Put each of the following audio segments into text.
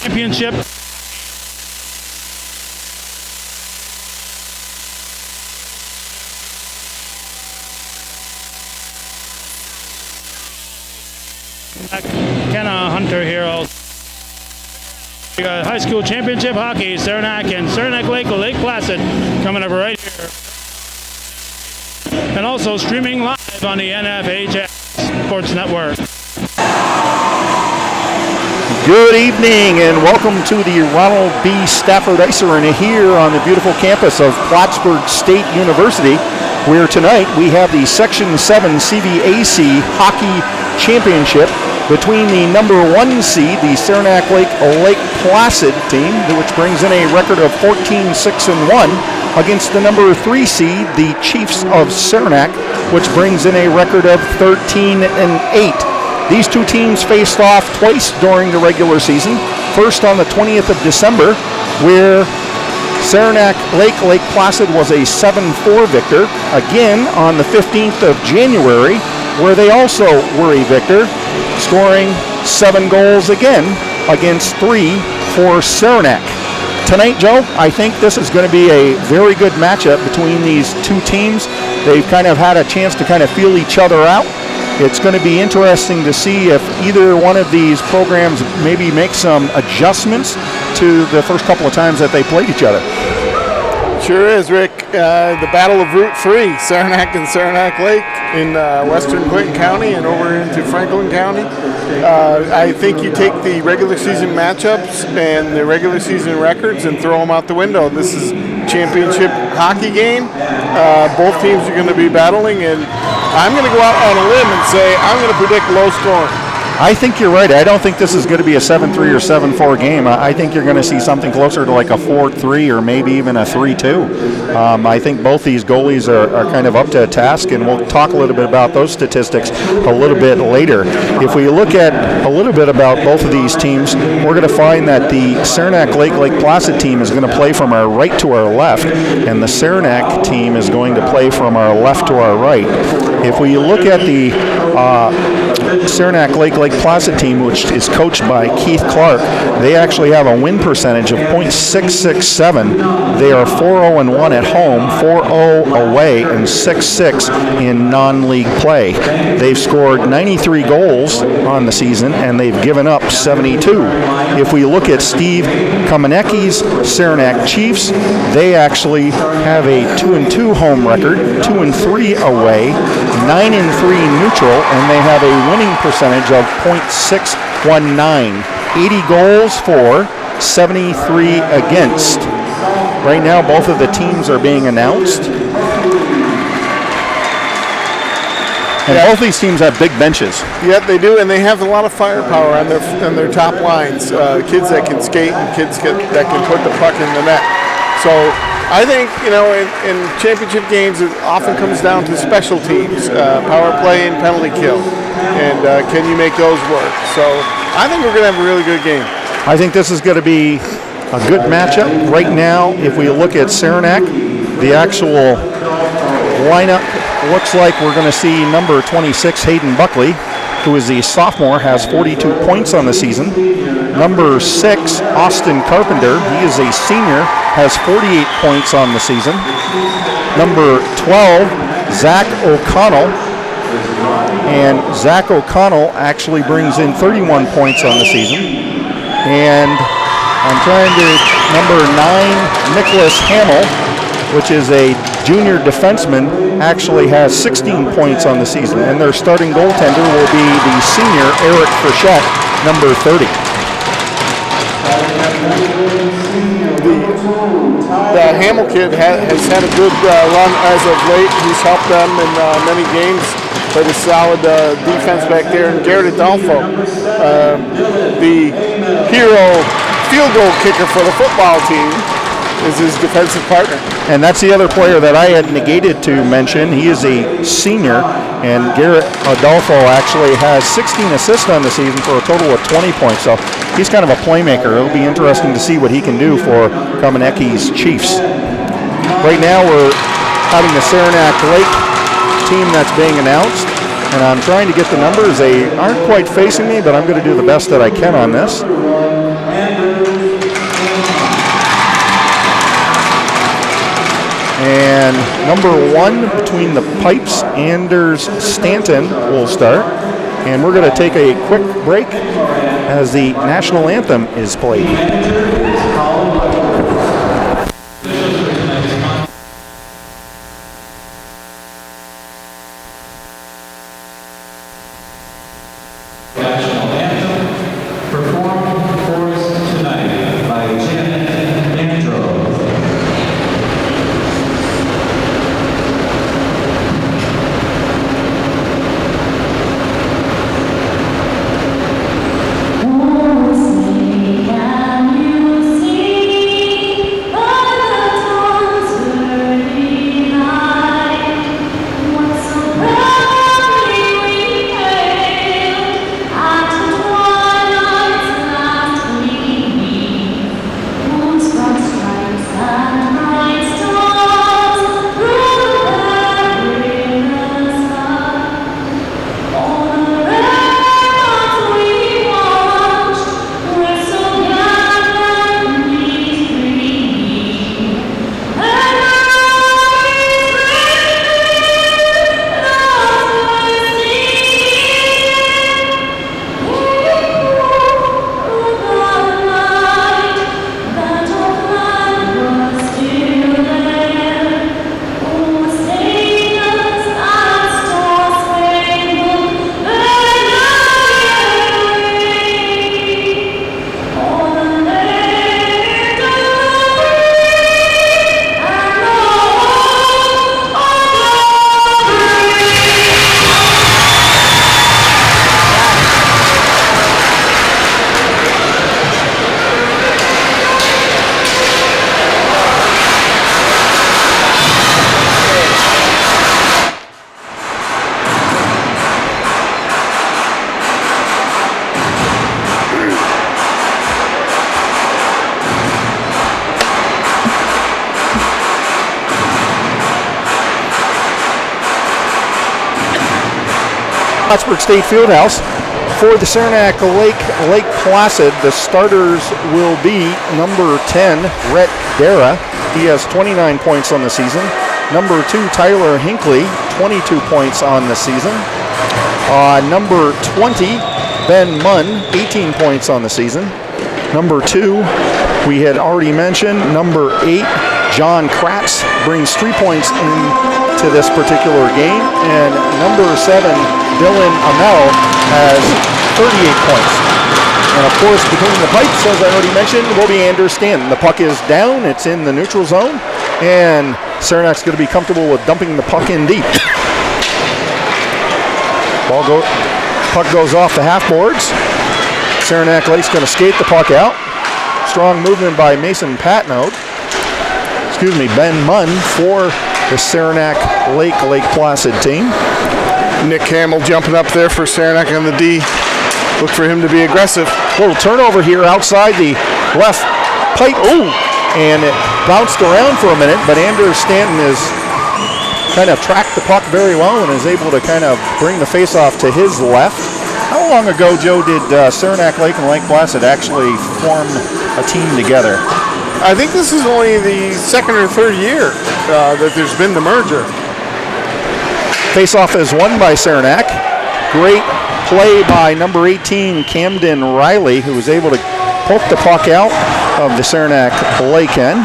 Championship. Kenna Hunter here also. We got high school championship hockey, Saranac and Saranac Lake Placid coming up right here. And also streaming live on the NFHS Sports Network. Good evening and welcome to the Ronald B. Stafford Ice Arena here on the beautiful campus of Plattsburgh State University, where tonight we have the Section 7 CVAC Hockey Championship between the number 1 seed, the Saranac Lake Placid team, which brings in a record of 14-6-1, against the number 3 seed, the Chiefs of Saranac, which brings in a record of 13-8. These two teams faced off twice during the regular season. First on the 20th of December, where Saranac Lake Placid was a 7-4 victor. Again on the 15th of January, where they also were a victor, scoring 7 goals again against 3 for Saranac. Tonight, Joe, I think this is going to be a very good matchup between these two teams. They've kind of had a chance to kind of feel each other out. It's going to be interesting to see if either one of these programs maybe make some adjustments to the first couple of times that they played each other. Sure is, Rick. The battle of Route 3, Saranac and Saranac Lake in western Clinton County and over into Franklin County. I think you take the regular season matchups and the regular season records and throw them out the window. This is championship hockey game. Both teams are going to be battling, and I'm going to go out on a limb and say I'm going to predict low scoring. I think you're right. I don't think this is going to be a 7-3 or 7-4 game. I think you're going to see something closer to like a 4-3 or maybe even a 3-2. I think both these goalies are kind of up to a task, and we'll talk a little bit about those statistics a little bit later. If we look at a little bit about both of these teams, we're going to find that the Saranac Lake Placid team is going to play from our right to our left, and the Saranac team is going to play from our left to our right. If we look at the Saranac Lake Placid team, which is coached by Keith Clark, they actually have a win percentage of .667. They are 4-0-1 at home, 4-0 away, and 6-6 in non-league play. They've scored 93 goals on the season, and they've given up 72. If we look at Steve Kamenecki's Saranac Chiefs, they actually have a 2-2 home record, 2-3 away, 9-3 neutral, and they have a winning percentage of .619. 80 goals for, 73 against. Right now, both of the teams are being announced. And both these teams have big benches. Yeah, they do, and they have a lot of firepower on their top lines. Kids that can skate and kids that can put the puck in the net. So I think, in championship games, it often comes down to special teams, power play and penalty kill. And can you make those work? So I think we're going to have a really good game. I think this is going to be a good matchup. Right now, if we look at Saranac, the actual lineup looks like we're going to see number 26, Hayden Buckley, who is a sophomore, has 42 points on the season. Number 6, Austin Carpenter, he is a senior, has 48 points on the season. Number 12, Zach O'Connell. And Zach O'Connell actually brings in 31 points on the season. And I'm trying to, number 9, Nicholas Hamill, which is a junior defenseman, actually has 16 points on the season. And their starting goaltender will be the senior Eric Frechette, number 30. The Hamill kid has had a good run as of late. He's helped them in many games. Played a solid defense back there. And Garrett Adolfo, the hero field goal kicker for the football team, is his defensive partner. And that's the other player that I had negated to mention. He is a senior, and Garrett Adolfo actually has 16 assists on the season for a total of 20 points. So he's kind of a playmaker. It'll be interesting to see what he can do for Kamenecki's Chiefs. Right now we're having the Saranac Lake team that's being announced, and I'm trying to get the numbers. They aren't quite facing me, but I'm going to do the best that I can on this. And number 1 between the pipes, Anders Stanton will start. And we're going to take a quick break as the national anthem is played. Plattsburgh State Fieldhouse. For the Saranac Lake Placid, the starters will be number 10, Rhett Dara. He has 29 points on the season. Number 2, Tyler Hinckley, 22 points on the season. Number 20, Ben Munn, 18 points on the season. Number 2, we had already mentioned. Number 8, John Kratz brings 3 points into this particular game. And number 7, Dylan Amell has 38 points. And of course, between the pipes, as I already mentioned, will be Anders Stanton. The puck is down, it's in the neutral zone, and Saranac's going to be comfortable with dumping the puck in deep. Puck goes off the half boards. Saranac Lake's going to skate the puck out. Strong movement by Mason Patnode. Ben Munn for the Saranac Lake Placid team. Nick Hamill jumping up there for Saranac on the D. Look for him to be aggressive. Little turnover here outside the left pipe. Ooh! And it bounced around for a minute, but Anders Stanton is kind of tracked the puck very well and is able to kind of bring the faceoff to his left. How long ago, Joe, did Saranac Lake and Lake Placid actually form a team together? I think this is only the second or third year that there's been the merger. Faceoff is won by Saranac. Great play by number 18, Camden Riley, who was able to poke the puck out of the Saranac Lake end.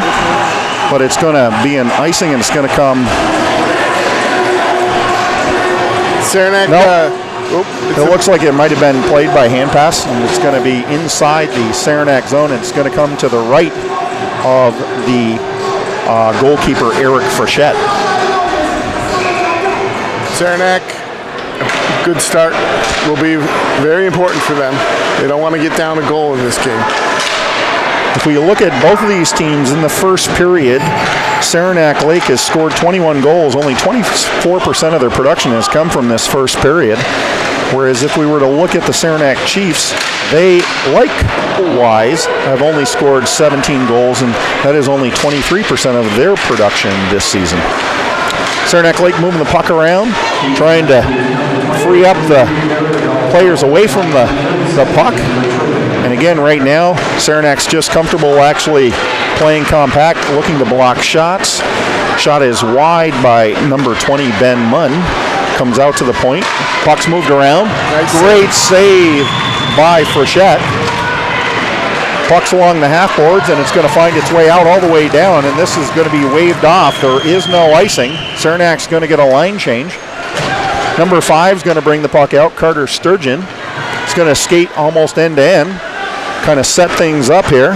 But it's going to be an icing, and it's going to come. Saranac. Nope. It looks like it might have been played by hand pass, and it's going to be inside the Saranac zone. It's going to come to the right of the goalkeeper, Eric Frechette. Saranac, good start, will be very important for them. They don't want to get down a goal in this game. If we look at both of these teams in the first period, Saranac Lake has scored 21 goals. Only 24% of their production has come from this first period. Whereas if we were to look at the Saranac Chiefs, they, likewise, have only scored 17 goals, and that is only 23% of their production this season. Saranac Lake moving the puck around, trying to free up the players away from the puck. And again, right now, Saranac's just comfortable actually playing compact, looking to block shots. Shot is wide by number 20, Ben Munn. Comes out to the point. Puck's moved around. Nice Great save by Frechette. Puck's along the half boards, and it's going to find its way out all the way down, and this is going to be waved off. There is no icing. Saranac's going to get a line change. Number 5 is going to bring the puck out, Carter Sturgeon. He's going to skate almost end-to-end, kind of set things up here.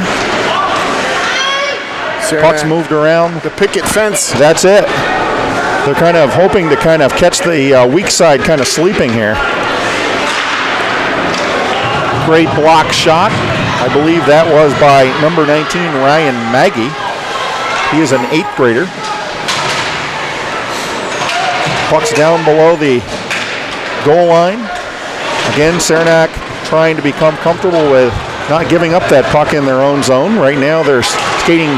Puck's moved around. The picket fence. That's it. They're kind of hoping to kind of catch the weak side kind of sleeping here. Great block shot. I believe that was by number 19, Ryan Maggie. He is an 8th grader. Puck's down below the goal line. Again, Saranac trying to become comfortable with not giving up that puck in their own zone. Right now they're skating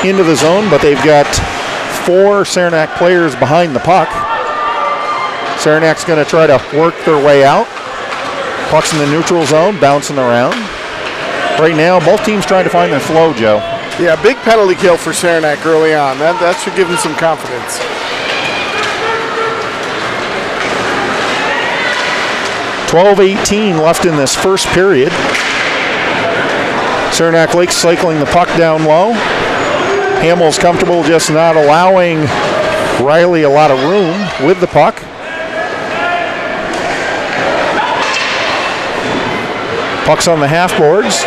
into the zone, but they've got 4 Saranac players behind the puck. Saranac's going to try to work their way out. Puck's in the neutral zone, bouncing around. Right now, both teams trying to find their flow, Joe. Yeah, big penalty kill for Saranac early on. That should give them some confidence. .12:18 left in this first period. Saranac Lake cycling the puck down low. Hamill's comfortable just not allowing Riley a lot of room with the puck. Puck's on the half boards.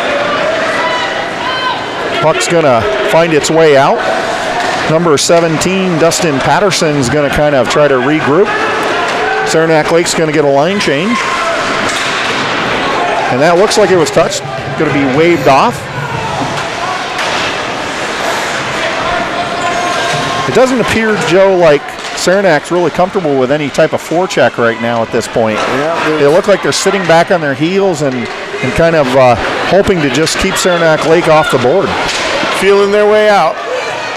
Puck's going to find its way out. Number 17, Dustin Patterson's going to kind of try to regroup. Saranac Lake's going to get a line change. And that looks like it was touched. Going to be waved off. It doesn't appear, Joe, like Saranac's really comfortable with any type of forecheck right now at this point. Yeah, they look like they're sitting back on their heels and kind of hoping to just keep Saranac Lake off the board. Feeling their way out.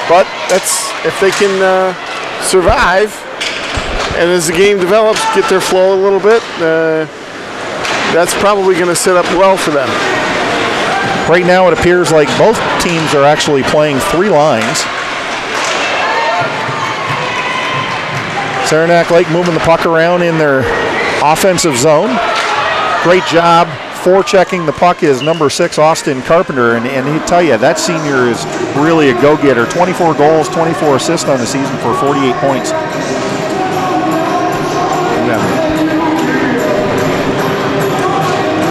But that's if they can survive and as the game develops, get their flow a little bit, that's probably going to set up well for them. Right now it appears like both teams are actually playing 3 lines. Saranac Lake moving the puck around in their offensive zone. Great job forechecking the puck is number 6, Austin Carpenter, and he'll tell you, that senior is really a go-getter. 24 goals, 24 assists on the season for 48 points.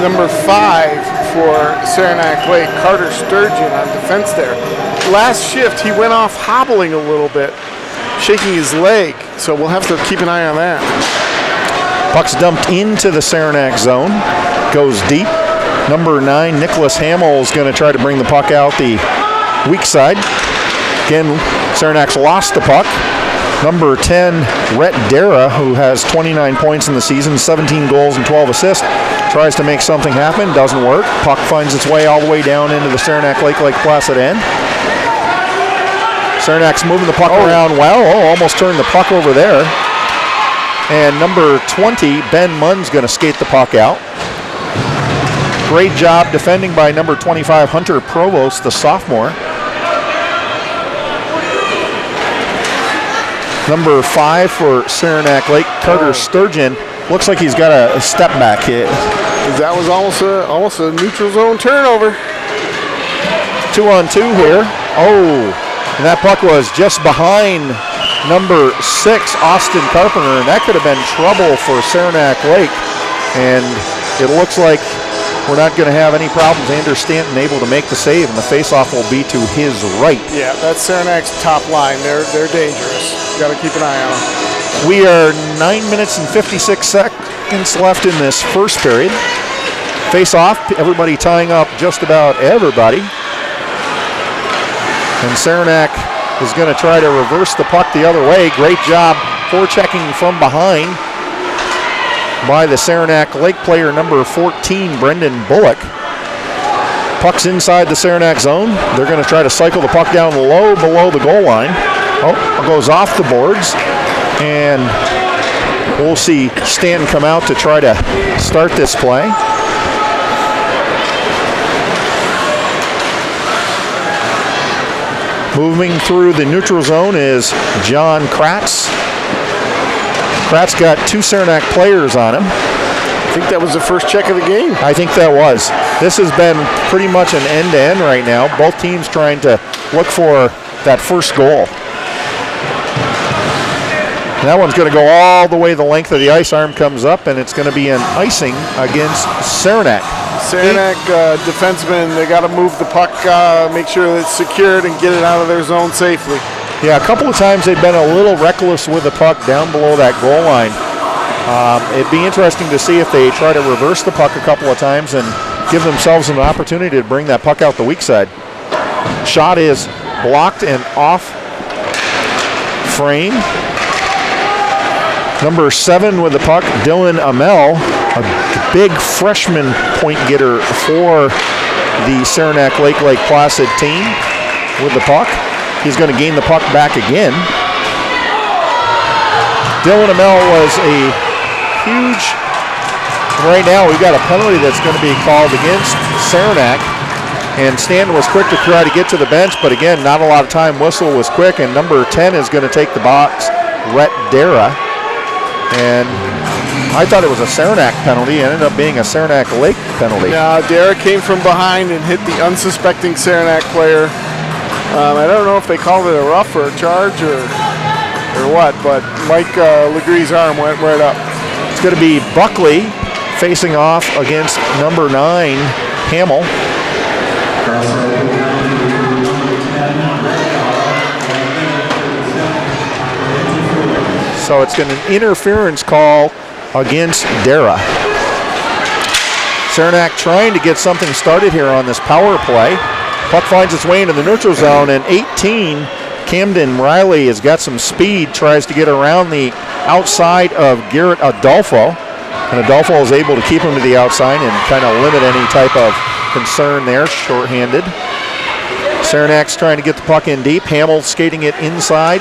Number 5 for Saranac Lake, Carter Sturgeon on defense there. Last shift, he went off hobbling a little bit, shaking his leg, so we'll have to keep an eye on that. Puck's dumped into the Saranac zone, goes deep. Number 9, Nicholas Hamill is going to try to bring the puck out the weak side. Again, Saranac's lost the puck. Number 10, Rhett Dara, who has 29 points in the season, 17 goals and 12 assists, tries to make something happen, doesn't work. Puck finds its way all the way down into the Saranac Lake Placid end. Saranac's moving the puck around well. Almost turned the puck over there. And number 20, Ben Munn's going to skate the puck out. Great job defending by number 25, Hunter Provost, the sophomore. Number 5 for Saranac Lake, Carter Sturgeon. Looks like he's got a step back hit. That was almost a neutral zone turnover. 2-on-2 here. And that puck was just behind number 6, Austin Carpenter, and that could have been trouble for Saranac Lake. And it looks like we're not going to have any problems. Anders Stanton able to make the save, and the faceoff will be to his right. Yeah, that's Saranac's top line. They're dangerous. Got to keep an eye on them. We are 9 minutes and 56 seconds left in this first period. Face-off, everybody tying up just about everybody. And Saranac is going to try to reverse the puck the other way. Great job forechecking from behind by the Saranac Lake player, number 14, Brendan Bullock. Puck's inside the Saranac zone. They're going to try to cycle the puck down low below the goal line. Oh, goes off the boards, and we'll see Stan come out to try to start this play. Moving through the neutral zone is John Kratz. Kratz got 2 Saranac players on him. I think that was the first check of the game. I think that was. This has been pretty much an end-to-end right now. Both teams trying to look for that first goal. And that one's going to go all the way the length of the ice. Arm comes up, and it's going to be an icing against Saranac. Saranac defensemen, they got to move the puck, make sure that it's secured and get it out of their zone safely. Yeah, a couple of times they've been a little reckless with the puck down below that goal line. It'd be interesting to see if they try to reverse the puck a couple of times and give themselves an opportunity to bring that puck out the weak side. Shot is blocked and off frame. Number 7 with the puck, Dylan Amell, a big freshman point getter for the Saranac Lake Placid team with the puck. He's going to gain the puck back again. Dylan Amell was a huge, right now we've got a penalty that's going to be called against Saranac, and Stanton was quick to try to get to the bench, but again, not a lot of time. Whistle was quick, and number 10 is going to take the box, Rhett Dara. And I thought it was a Saranac penalty. It ended up being a Saranac Lake penalty. Yeah, Dara came from behind and hit the unsuspecting Saranac player. I don't know if they called it a rough or a charge or what, but Mike Legree's arm went right up. It's going to be Buckley facing off against number 9, Hamill. So it's an interference call against Dara. Saranac trying to get something started here on this power play. Puck finds its way into the neutral zone, and 18, Camden Riley has got some speed, tries to get around the outside of Garrett Adolfo, and Adolfo is able to keep him to the outside and kind of limit any type of concern there, shorthanded. Saranac's trying to get the puck in deep. Hamill skating it inside.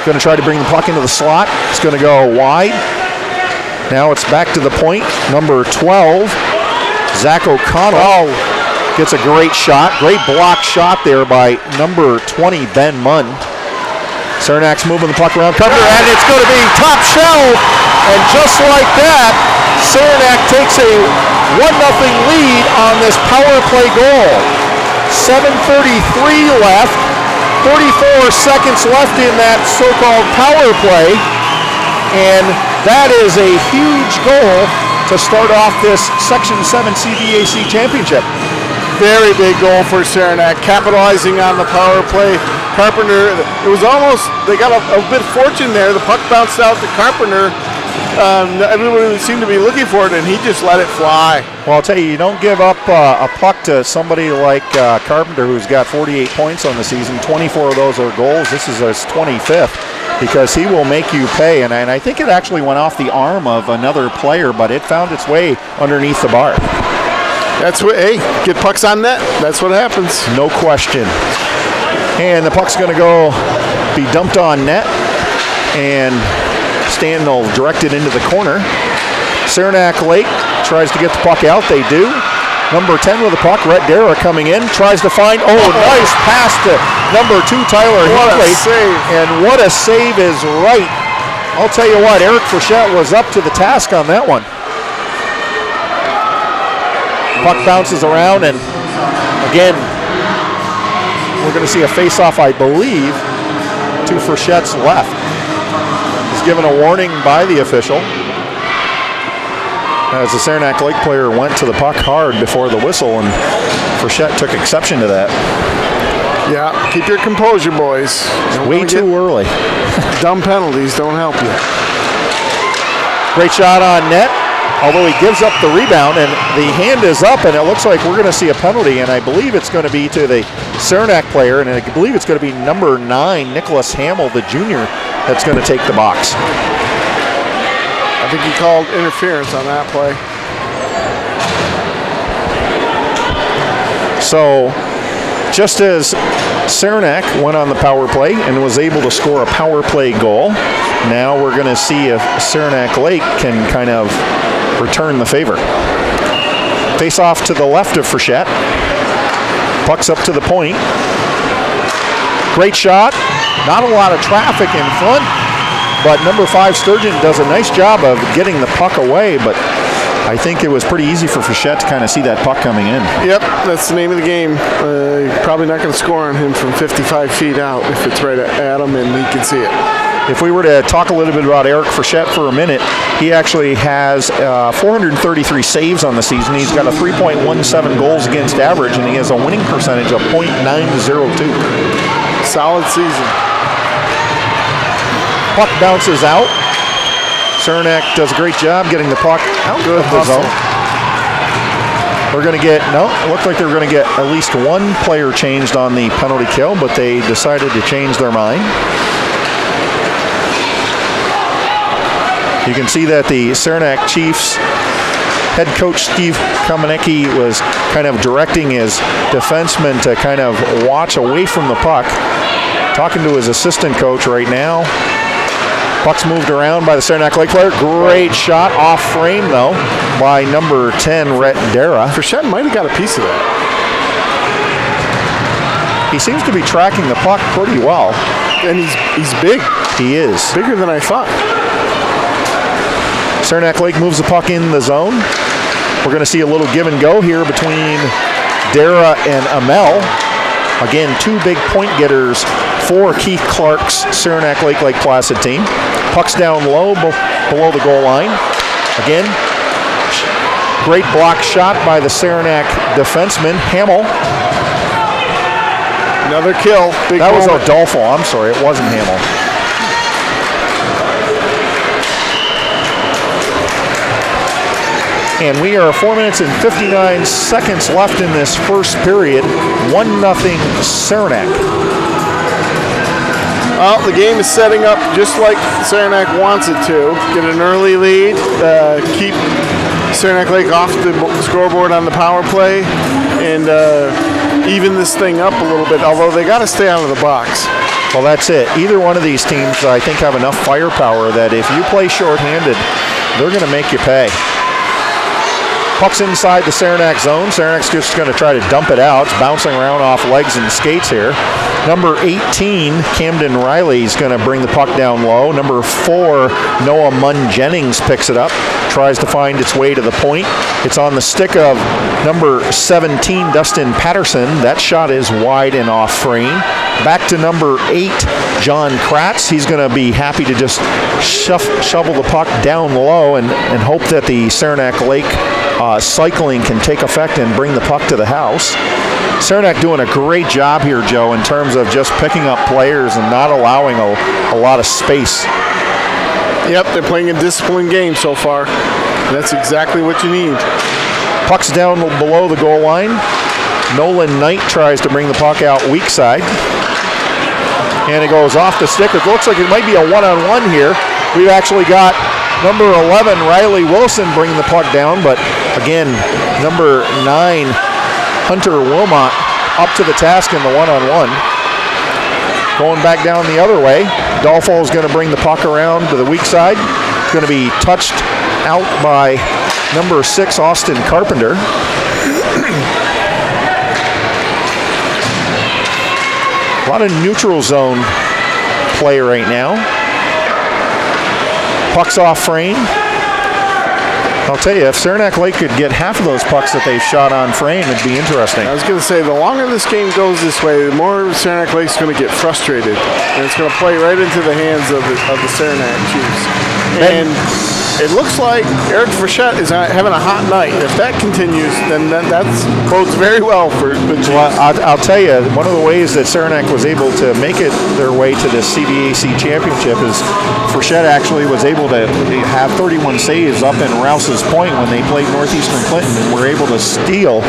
Going to try to bring the puck into the slot. It's going to go wide. Now it's back to the point. Number 12, Zach O'Connell gets a great shot. Great block shot there by number 20, Ben Munn. Saranac's moving the puck around cover, and it's going to be top shelf. And just like that, Saranac takes a 1-0 lead on this power play goal. 7:33 left. 34 seconds left in that so-called power play, and that is a huge goal to start off this Section 7 CVAC championship. Very big goal for Saranac, capitalizing on the power play. Carpenter, it was almost, they got a bit of fortune there. The puck bounced out to Carpenter. Everybody seemed to be looking for it, and he just let it fly. Well, I'll tell you, you don't give up a puck to somebody like Carpenter, who's got 48 points on the season. 24 of those are goals. This is his 25th, because he will make you pay. And I think it actually went off the arm of another player, but it found its way underneath the bar. That's what, hey, get pucks on net. That's what happens. No question. And the puck's going to be dumped on net, and Stan will direct it into the corner. Saranac Lake tries to get the puck out. They do. Number 10 with the puck, Rhett Dara coming in, tries to find, nice pass to number 2, Tyler Hinckley. What a save. And what a save is right. I'll tell you what, Eric Frechette was up to the task on that one. Puck bounces around, and again, we're going to see a face-off, I believe, to Frechette's left. He's given a warning by the official, as the Saranac Lake player went to the puck hard before the whistle, and Frechette took exception to that. Yeah, keep your composure, boys. Way too early. Dumb penalties don't help you. Great shot on net, although he gives up the rebound, and the hand is up, and it looks like we're going to see a penalty, and I believe it's going to be to the Saranac player, and I believe it's going to be number 9, Nicholas Hamill, the junior, that's going to take the box. I think he called interference on that play. So, just as Saranac went on the power play and was able to score a power play goal. Now we're going to see if Saranac Lake can kind of return the favor. Face off to the left of Frechette. Puck's up to the point. Great shot. Not a lot of traffic in front, but number 5 Sturgeon does a nice job of getting the puck away, but I think it was pretty easy for Frechette to kind of see that puck coming in. Yep, that's the name of the game. You're probably not going to score on him from 55 feet out if it's right at him and he can see it. If we were to talk a little bit about Eric Frechette for a minute, he actually has 433 saves on the season. He's got a 3.17 goals against average, and he has a winning percentage of .902. Solid season. Puck bounces out. Saranac does a great job getting the puck out of the zone. We're going to get, no, it looked like they were going to get at least one player changed on the penalty kill, but they decided to change their mind. You can see that the Saranac Chiefs head coach Steve Kamenecki was kind of directing his defensemen to kind of watch away from the puck. Talking to his assistant coach right now. Puck's moved around by the Saranac Lake player. Great shot off frame, though, by number 10, Rhett Dara. Frechette might have got a piece of that. He seems to be tracking the puck pretty well. And he's big. He is. Bigger than I thought. Saranac Lake moves the puck in the zone. We're going to see a little give and go here between Dara and Amel. Again, 2 big point getters for Keith Clark's Saranac Lake Placid team. Puck's down low below the goal line. Again, great block shot by the Saranac defenseman, Hamill. Another kill. Big that moment. was Adolfo. I'm sorry, it wasn't Hamill. And we are 4 minutes and 59 seconds left in this first period. 1-0 Saranac. Well, the game is setting up just like Saranac wants it to. Get an early lead, keep Saranac Lake off the scoreboard on the power play, and even this thing up a little bit, although they got to stay out of the box. Well, that's it. Either one of these teams, I think, have enough firepower that if you play shorthanded, they're going to make you pay. Puck's inside the Saranac zone. Saranac's just going to try to dump it out. It's bouncing around off legs and skates here. Number 18, Camden Riley, is going to bring the puck down low. Number 4, Noah Munn Jennings picks it up, tries to find its way to the point. It's on the stick of number 17, Dustin Patterson. That shot is wide and off frame. Back to number 8, John Kratz. He's going to be happy to just shovel the puck down low and hope that the Saranac Lake cycling can take effect and bring the puck to the house. Saranac doing a great job here, Joe, in terms of just picking up players and not allowing a lot of space. Yep, they're playing a disciplined game so far. That's exactly what you need. Puck's down below the goal line. Nolan Knight tries to bring the puck out weak side. And it goes off the stick. It looks like it might be a one-on-one here. We've actually got number 11, Riley Wilson, bring the puck down, but again, number 9, Hunter Wilmot, up to the task in the one-on-one. Going back down the other way, Dolfo is going to bring the puck around to the weak side. It's going to be touched out by number 6, Austin Carpenter. A lot of neutral zone play right now. Puck's off frame. I'll tell you, if Saranac Lake could get half of those pucks that they've shot on frame, it'd be interesting. I was going to say, the longer this game goes this way, the more Saranac Lake's going to get frustrated. And it's going to play right into the hands of the Saranac Chiefs. And it looks like Eric Frechette is having a hot night. If that continues, then that bodes very well for the Chiefs. Well, I'll tell you, one of the ways that Saranac was able to make it their way to the CBAC championship is Frechette actually was able to have 31 saves up in Rouse's Point when they played Northeastern Clinton and were able to steal.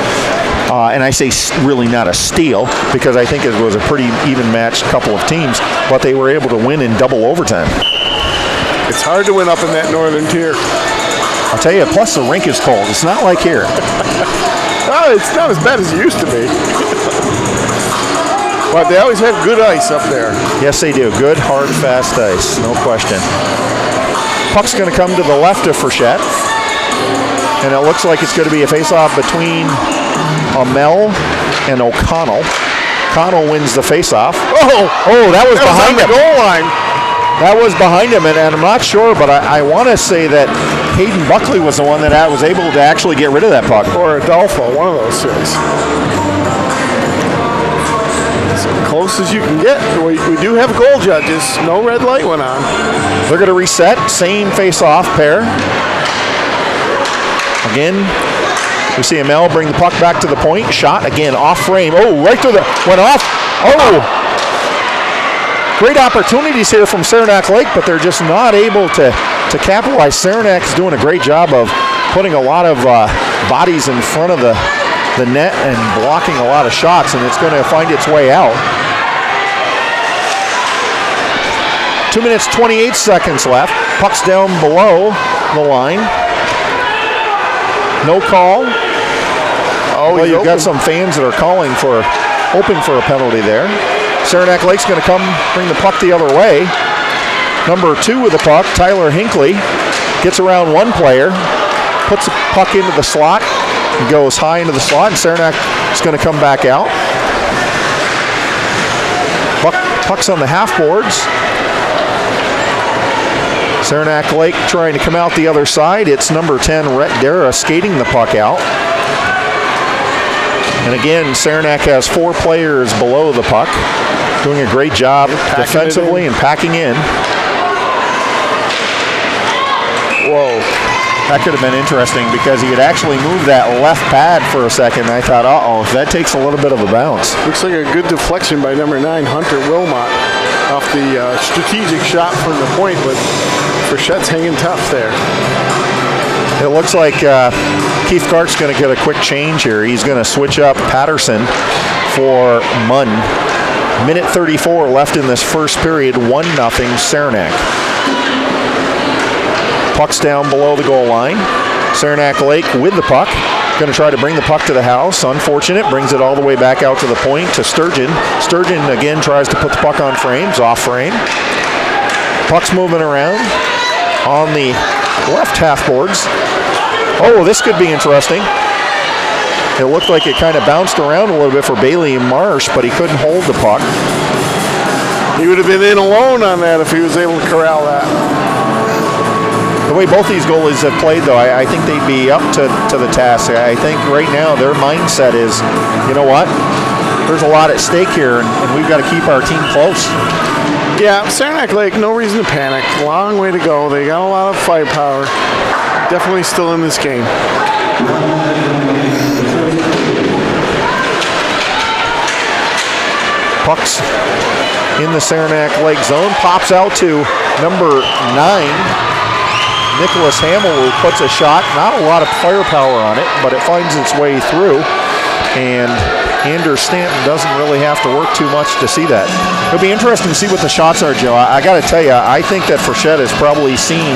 And I say really not a steal because I think it was a pretty even-matched couple of teams, but they were able to win in double overtime. It's hard to win up in that northern tier. I'll tell you, plus the rink is cold. It's not like here. Oh, it's not as bad as it used to be. But they always have good ice up there. Yes, they do. Good, hard, fast ice. No question. Puck's going to come to the left of Frechette. And it looks like it's going to be a face-off between Amell and O'Connell. O'Connell wins the face-off. Oh, that was behind him. Goal line. That was behind him, and I'm not sure, but I want to say that Hayden Buckley was the one that was able to actually get rid of that puck. Or Adolfo, one of those two. As close as you can get. We do have goal judges. No red light went on. They're going to reset. Same face-off pair. Again, we see Amell bring the puck back to the point. Shot again off frame. Oh, right to the went off. Oh, great opportunities here from Saranac Lake, but they're just not able to capitalize. Saranac's doing a great job of putting a lot of bodies in front of the net and blocking a lot of shots, and it's going to find its way out. 2 minutes, 28 seconds left. Puck's down below the line. No call. Oh, well, you've got some fans that are hoping for a penalty there. Saranac Lake's going to come bring the puck the other way. Number 2 with the puck, Tyler Hinckley, gets around one player, puts the puck into the slot, and goes high into the slot, and Saranac is going to come back out. Puck's on the half boards. Saranac Lake trying to come out the other side. It's number 10, Rhett Dara, skating the puck out. And again, Saranac has 4 players below the puck, doing a great job defensively and packing in. Whoa. That could have been interesting because he had actually moved that left pad for a second. I thought, that takes a little bit of a bounce. Looks like a good deflection by number 9, Hunter Wilmot, off the strategic shot from the point, but Frechette's hanging tough there. It looks like Keith Clark's going to get a quick change here. He's going to switch up Patterson for Munn. Minute 34 left in this first period, 1-0 Saranac. Puck's down below the goal line. Saranac Lake with the puck. Going to try to bring the puck to the house. Unfortunate. Brings it all the way back out to the point to Sturgeon. Sturgeon again tries to put the puck on frames. Off frame. Puck's moving around on the left half boards. Oh, this could be interesting. It looked like it kind of bounced around a little bit for Bailey Marsh, but he couldn't hold the puck. He would have been in alone on that if he was able to corral that. The way both these goalies have played, though, I think they'd be up to the task. I think right now their mindset is, you know what, there's a lot at stake here, and we've got to keep our team close. Yeah, Saranac Lake, no reason to panic. Long way to go. They got a lot of firepower. Definitely still in this game. Puck's in the Saranac Lake zone. Pops out to number 9. Nicholas Hamill, who puts a shot, not a lot of firepower on it, but it finds its way through. And Anders Stanton doesn't really have to work too much to see that. It'll be interesting to see what the shots are, Joe. I got to tell you, I think that Frechette has probably seen,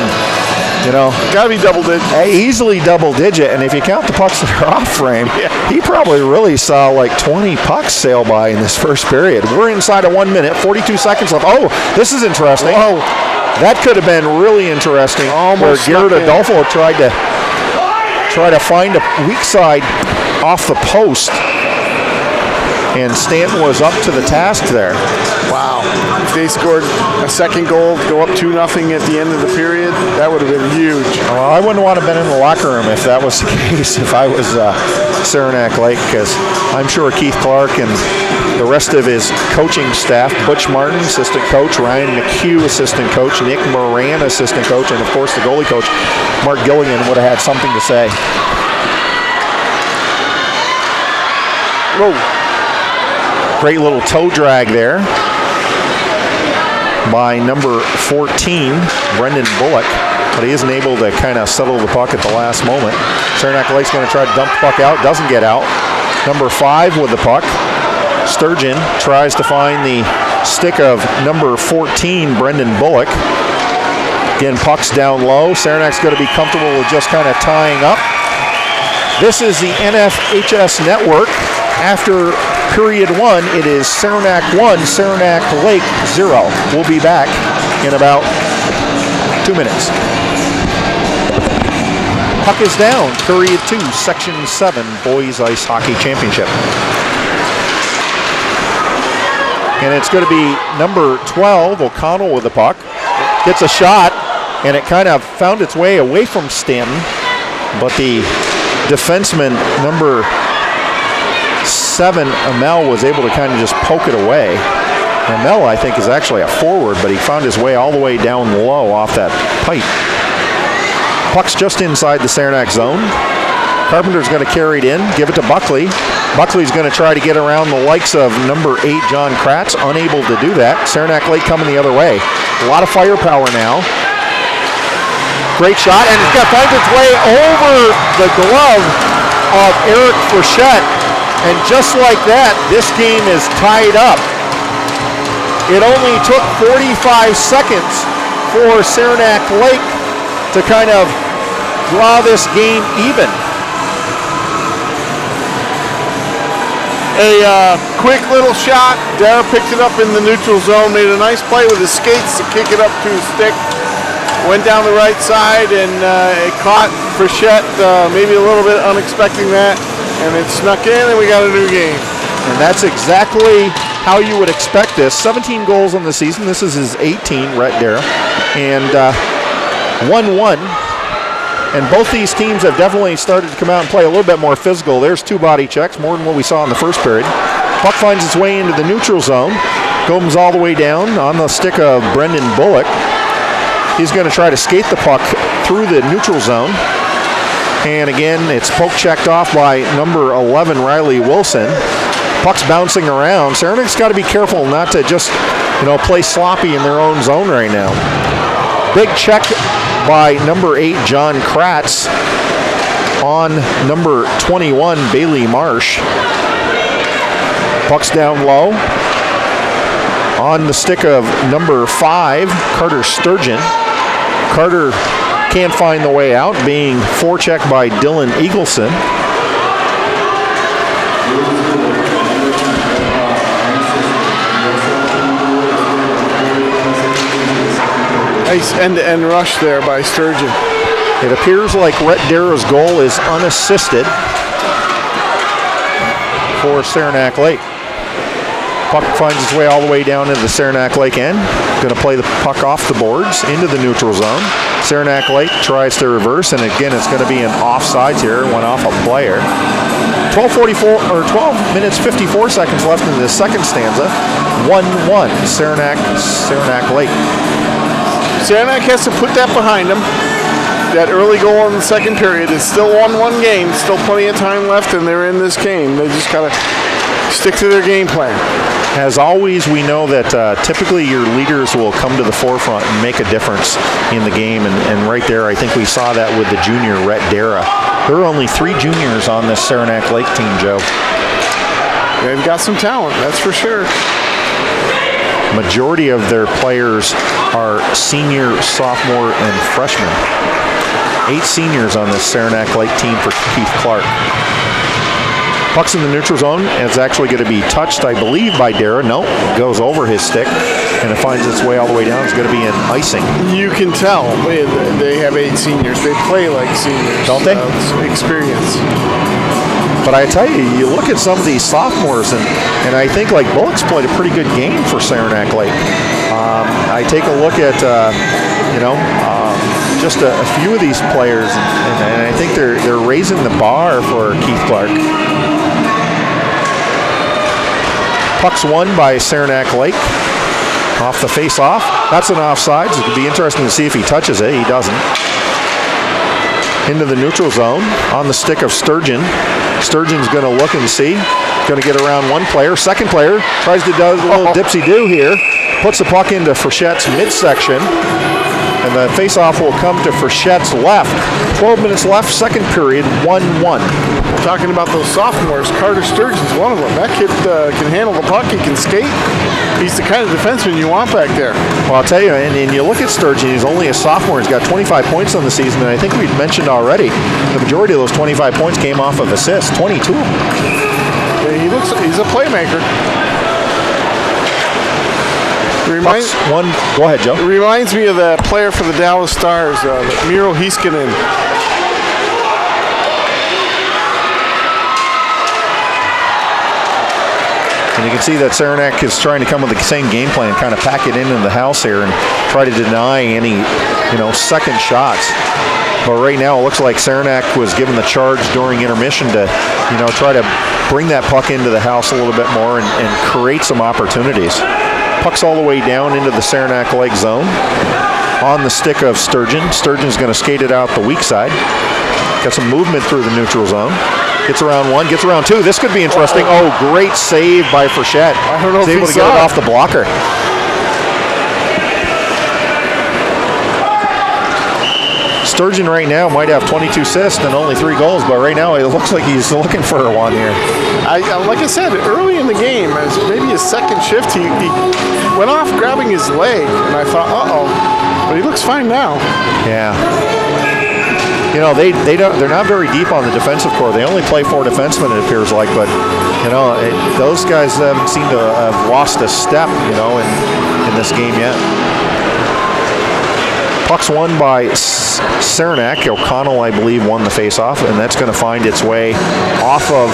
got to be double digit. Easily double digit. And if you count the pucks that are off frame, he probably really saw like 20 pucks sail by in this first period. We're inside of 1 minute, 42 seconds left. Oh, this is interesting. Whoa. That could have been really interesting. Almost where Garrett Adolfo tried to find a weak side off the post, and Stanton was up to the task there. Wow. If they scored a second goal, go up 2-0 at the end of the period, that would have been huge. Well, I wouldn't want to have been in the locker room if that was the case, if I was Saranac Lake, because I'm sure Keith Clark and the rest of his coaching staff, Butch Martin, assistant coach, Ryan McHugh, assistant coach, Nick Moran, assistant coach, and of course the goalie coach, Mark Gilligan, would have had something to say. Whoa. Great little toe drag there by number 14, Brendan Bullock, but he isn't able to kind of settle the puck at the last moment. Saranac Lake's going to try to dump the puck out, doesn't get out. Number 5 with the puck. Sturgeon tries to find the stick of number 14, Brendan Bullock. Again, puck's down low. Saranac's going to be comfortable with just kind of tying up. This is the NFHS Network. After period 1, it is Saranac 1, Saranac Lake 0. We'll be back in about 2 minutes. Puck is down, period 2, section 7, boys ice hockey championship. And it's going to be number 12, O'Connell with the puck. Gets a shot, and it kind of found its way away from Stanton, but the defenseman, number 7, Amel, was able to kind of just poke it away. Amel, I think, is actually a forward, but he found his way all the way down low off that pipe. Puck's just inside the Saranac zone. Carpenter's going to carry it in, give it to Buckley. Buckley's going to try to get around the likes of number 8, John Kratz, unable to do that. Saranac Lake coming the other way. A lot of firepower now. Great shot, and it's going to find its way over the glove of Eric Frechette. And just like that, this game is tied up. It only took 45 seconds for Saranac Lake to kind of draw this game even. A quick little shot. Dara picked it up in the neutral zone, made a nice play with his skates to kick it up to his stick. Went down the right side and it caught Frechette, maybe a little bit unexpecting that, and it snuck in and we got a new game. And that's exactly how you would expect this. 17 goals on the season. This is his 18, Rhett Dara. And 1-1. And both these teams have definitely started to come out and play a little bit more physical. There's 2 body checks, more than what we saw in the first period. Puck finds its way into the neutral zone. Gomes all the way down on the stick of Brendan Bullock. He's going to try to skate the puck through the neutral zone. And again, it's poke checked off by number 11, Riley Wilson. Puck's bouncing around. Saranac's got to be careful not to just, play sloppy in their own zone right now. Big check by number 8, John Kratz, on number 21, Bailey Marsh. Puck's down low. On the stick of number 5, Carter Sturgeon. Carter can't find the way out, being forechecked by Dylan Eagleson. Nice end-to-end rush there by Sturgeon. It appears like Rhett Dara's goal is unassisted for Saranac Lake. Puck finds its way all the way down into the Saranac Lake end. Going to play the puck off the boards into the neutral zone. Saranac Lake tries to reverse, and again, it's going to be an offsides here. Went off a player. 12 minutes 54 seconds left in the second stanza. 1-1 Saranac Lake. Saranac has to put that behind them. That early goal in the second period is still 1-1 game. Still plenty of time left, and they're in this game. They just got to stick to their game plan. As always, we know that typically your leaders will come to the forefront and make a difference in the game. And right there, I think we saw that with the junior, Rhett Dara. There are only 3 juniors on this Saranac Lake team, Joe. They've got some talent, that's for sure. Majority of their players are senior, sophomore, and freshmen. 8 seniors on this Saranac Lake team for Keith Clark. Puck's in the neutral zone, and it's actually going to be touched, I believe, by Dara. No, it goes over his stick, and it finds its way all the way down. It's going to be an icing. You can tell they have 8 seniors. They play like seniors. Don't they? Experience. But I tell you, you look at some of these sophomores, and I think like Bullock's played a pretty good game for Saranac Lake. I take a look at, just a few of these players, and I think they're raising the bar for Keith Clark. Puck's won by Saranac Lake. Off the face-off. That's an offsides. It could be interesting to see if he touches it. He doesn't. Into the neutral zone on the stick of Sturgeon. Sturgeon's going to look and see. Going to get around one player. Second player tries to do a little dipsy-do here. Puts the puck into Frechette's midsection. And the face-off will come to Frechette's left. 12 minutes left, second period, 1-1. Talking about those sophomores, Carter Sturgeon's one of them. That kid can handle the puck. He can skate. He's the kind of defenseman you want back there. Well, I'll tell you, and you look at Sturgeon, he's only a sophomore. He's got 25 points on the season, and I think we've mentioned already, the majority of those 25 points came off of assists, 22. He's a playmaker. Pucks one. Go ahead, Joe. It reminds me of the player for the Dallas Stars, Miro Heiskanen. And you can see that Saranac is trying to come with the same game plan, kind of pack it into the house here and try to deny any, second shots. But right now it looks like Saranac was given the charge during intermission to, try to bring that puck into the house a little bit more and create some opportunities. Puck's all the way down into the Saranac Lake zone. On the stick of Sturgeon. Sturgeon's going to skate it out the weak side. Got some movement through the neutral zone. Gets around one, gets around two. This could be interesting. Oh, great save by Frechette. I don't know if he's able to get it off the blocker. Sturgeon right now might have 22 assists and only 3 goals, but right now it looks like he's looking for one here. Like I said, early in the game, as maybe his second shift, he went off grabbing his leg, and I thought, but he looks fine now. Yeah. They're not very deep on the defensive core. They only play 4 defensemen, it appears like, but those guys haven't seemed to have lost a step, in this game yet. Puck's won by Saranac. O'Connell, I believe, won the faceoff, and that's going to find its way off of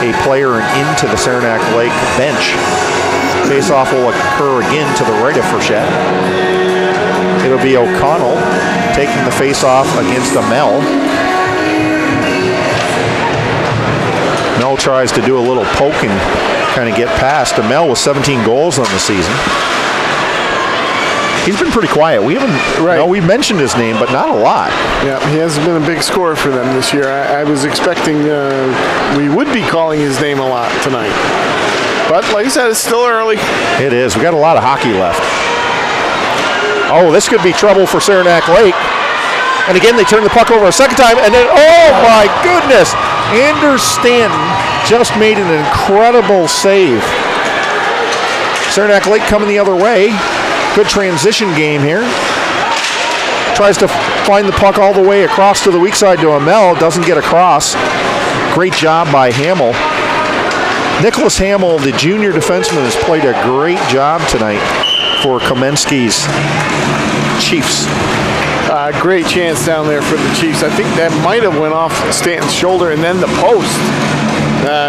a player and into the Saranac Lake bench. Faceoff will occur again to the right of Frechette. It'll be O'Connell taking the faceoff against Amell. Mel tries to do a little poke and kind of get past. Amell with 17 goals on the season. He's been pretty quiet. We haven't, we've mentioned his name, but not a lot. Yeah, he hasn't been a big scorer for them this year. I was expecting we would be calling his name a lot tonight. But like I said, it's still early. It is. We got a lot of hockey left. Oh, this could be trouble for Saranac Lake. And again, they turn the puck over a second time, and then, oh my goodness! Anders Stanton just made an incredible save. Saranac Lake coming the other way. Good transition game here. Tries to find the puck all the way across to the weak side to Amell. Doesn't get across. Great job by Hamill. Nicholas Hamill, the junior defenseman, has played a great job tonight for Kamensky's Chiefs. Great chance down there for the Chiefs. I think that might have went off Stanton's shoulder and then the post.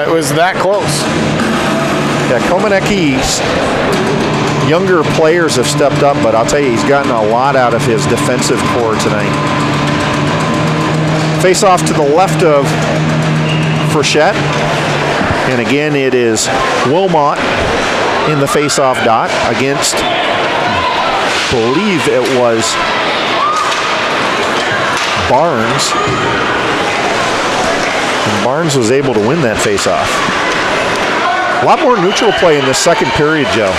It was that close. Yeah, Komenecki's younger players have stepped up, but I'll tell you, he's gotten a lot out of his defensive core tonight. Face off to the left of Frechette. And again, it is Wilmot in the face-off dot against, I believe it was Barnes. And Barnes was able to win that face-off. A lot more neutral play in this second period, Joe.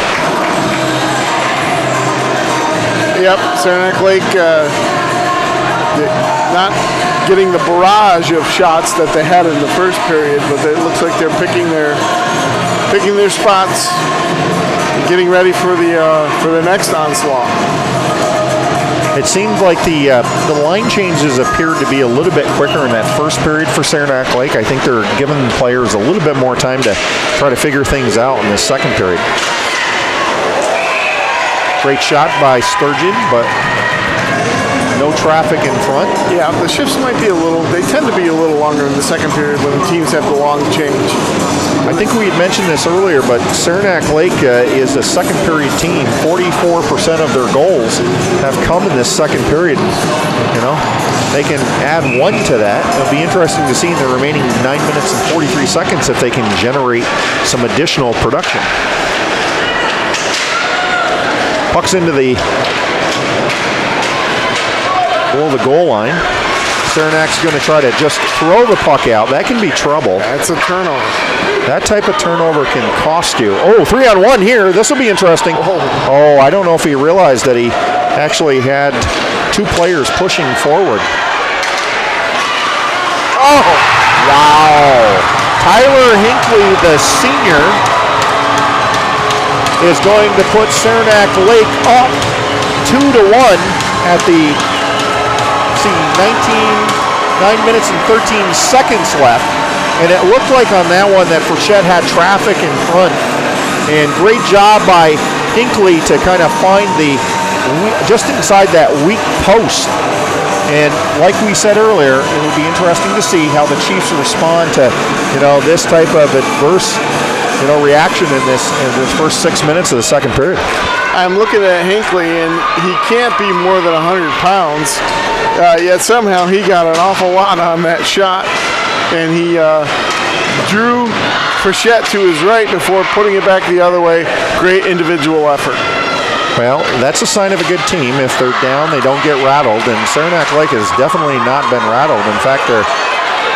Yep, Saranac Lake not getting the barrage of shots that they had in the first period, but it looks like they're picking their spots, and getting ready for the next onslaught. It seemed like the line changes appeared to be a little bit quicker in that first period for Saranac Lake. I think they're giving players a little bit more time to try to figure things out in this second period. Great shot by Sturgeon, but no traffic in front. Yeah, the shifts might be they tend to be a little longer in the second period when the teams have the long change. I think we had mentioned this earlier, but Saranac Lake is a second period team. 44% of their goals have come in this second period. They can add 1 to that. It'll be interesting to see in the remaining 9 minutes and 43 seconds if they can generate some additional production. Puck's into the goal line. Saranac's going to try to just throw the puck out. That can be trouble. That's a turnover. That type of turnover can cost you. Oh, 3-on-1 here. This will be interesting. Oh, I don't know if he realized that he actually had 2 players pushing forward. Oh, wow. Tyler Hinckley, the senior, is going to put Saranac Lake up 2-1 at the 9 minutes and 13 seconds left. And it looked like on that one that Frechette had traffic in front. And great job by Hinckley to kind of find just inside that weak post. And like we said earlier, it would be interesting to see how the Chiefs respond to, this type of adverse, reaction in this first 6 minutes of the second period. I'm looking at Hinckley, and he can't be more than 100 pounds. Yet somehow he got an awful lot on that shot, and he drew Frechette to his right before putting it back the other way. Great individual effort. Well, that's a sign of a good team. If they're down, they don't get rattled, and Saranac Lake has definitely not been rattled. In fact, they're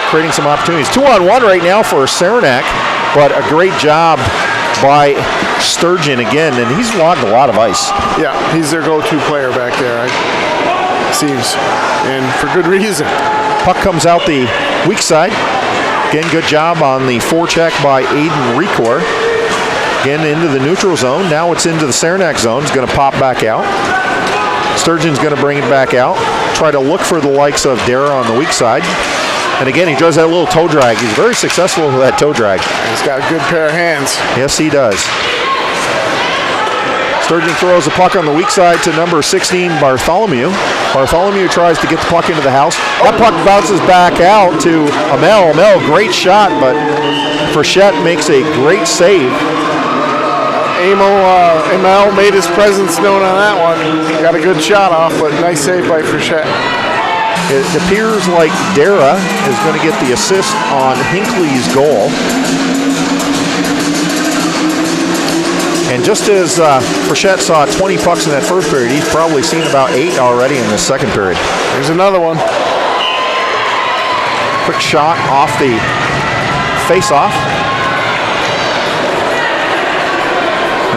creating some opportunities. 2-on-1 right now for Saranac, but a great job by Sturgeon again, and he's logged a lot of ice. Yeah, he's their go-to player back there, it seems, and for good reason. Puck comes out the weak side. Again, good job on the forecheck by Aiden Recor. Again, into the neutral zone. Now it's into the Saranac zone. It's going to pop back out. Sturgeon's going to bring it back out. Try to look for the likes of Dara on the weak side. And again, he does that little toe drag. He's very successful with that toe drag. He's got a good pair of hands. Yes, he does. Sturgeon throws the puck on the weak side to number 16, Bartholomew. Bartholomew tries to get the puck into the house. That puck bounces back out to Amel. Amel, great shot, but Frechette makes a great save. Amel made his presence known on that one. Got a good shot off, but nice save by Frechette. It appears like Dara is going to get the assist on Hinckley's goal. And just as Frechette saw 20 pucks in that first period, he's probably seen about 8 already in the second period. There's another one. Quick shot off the face-off.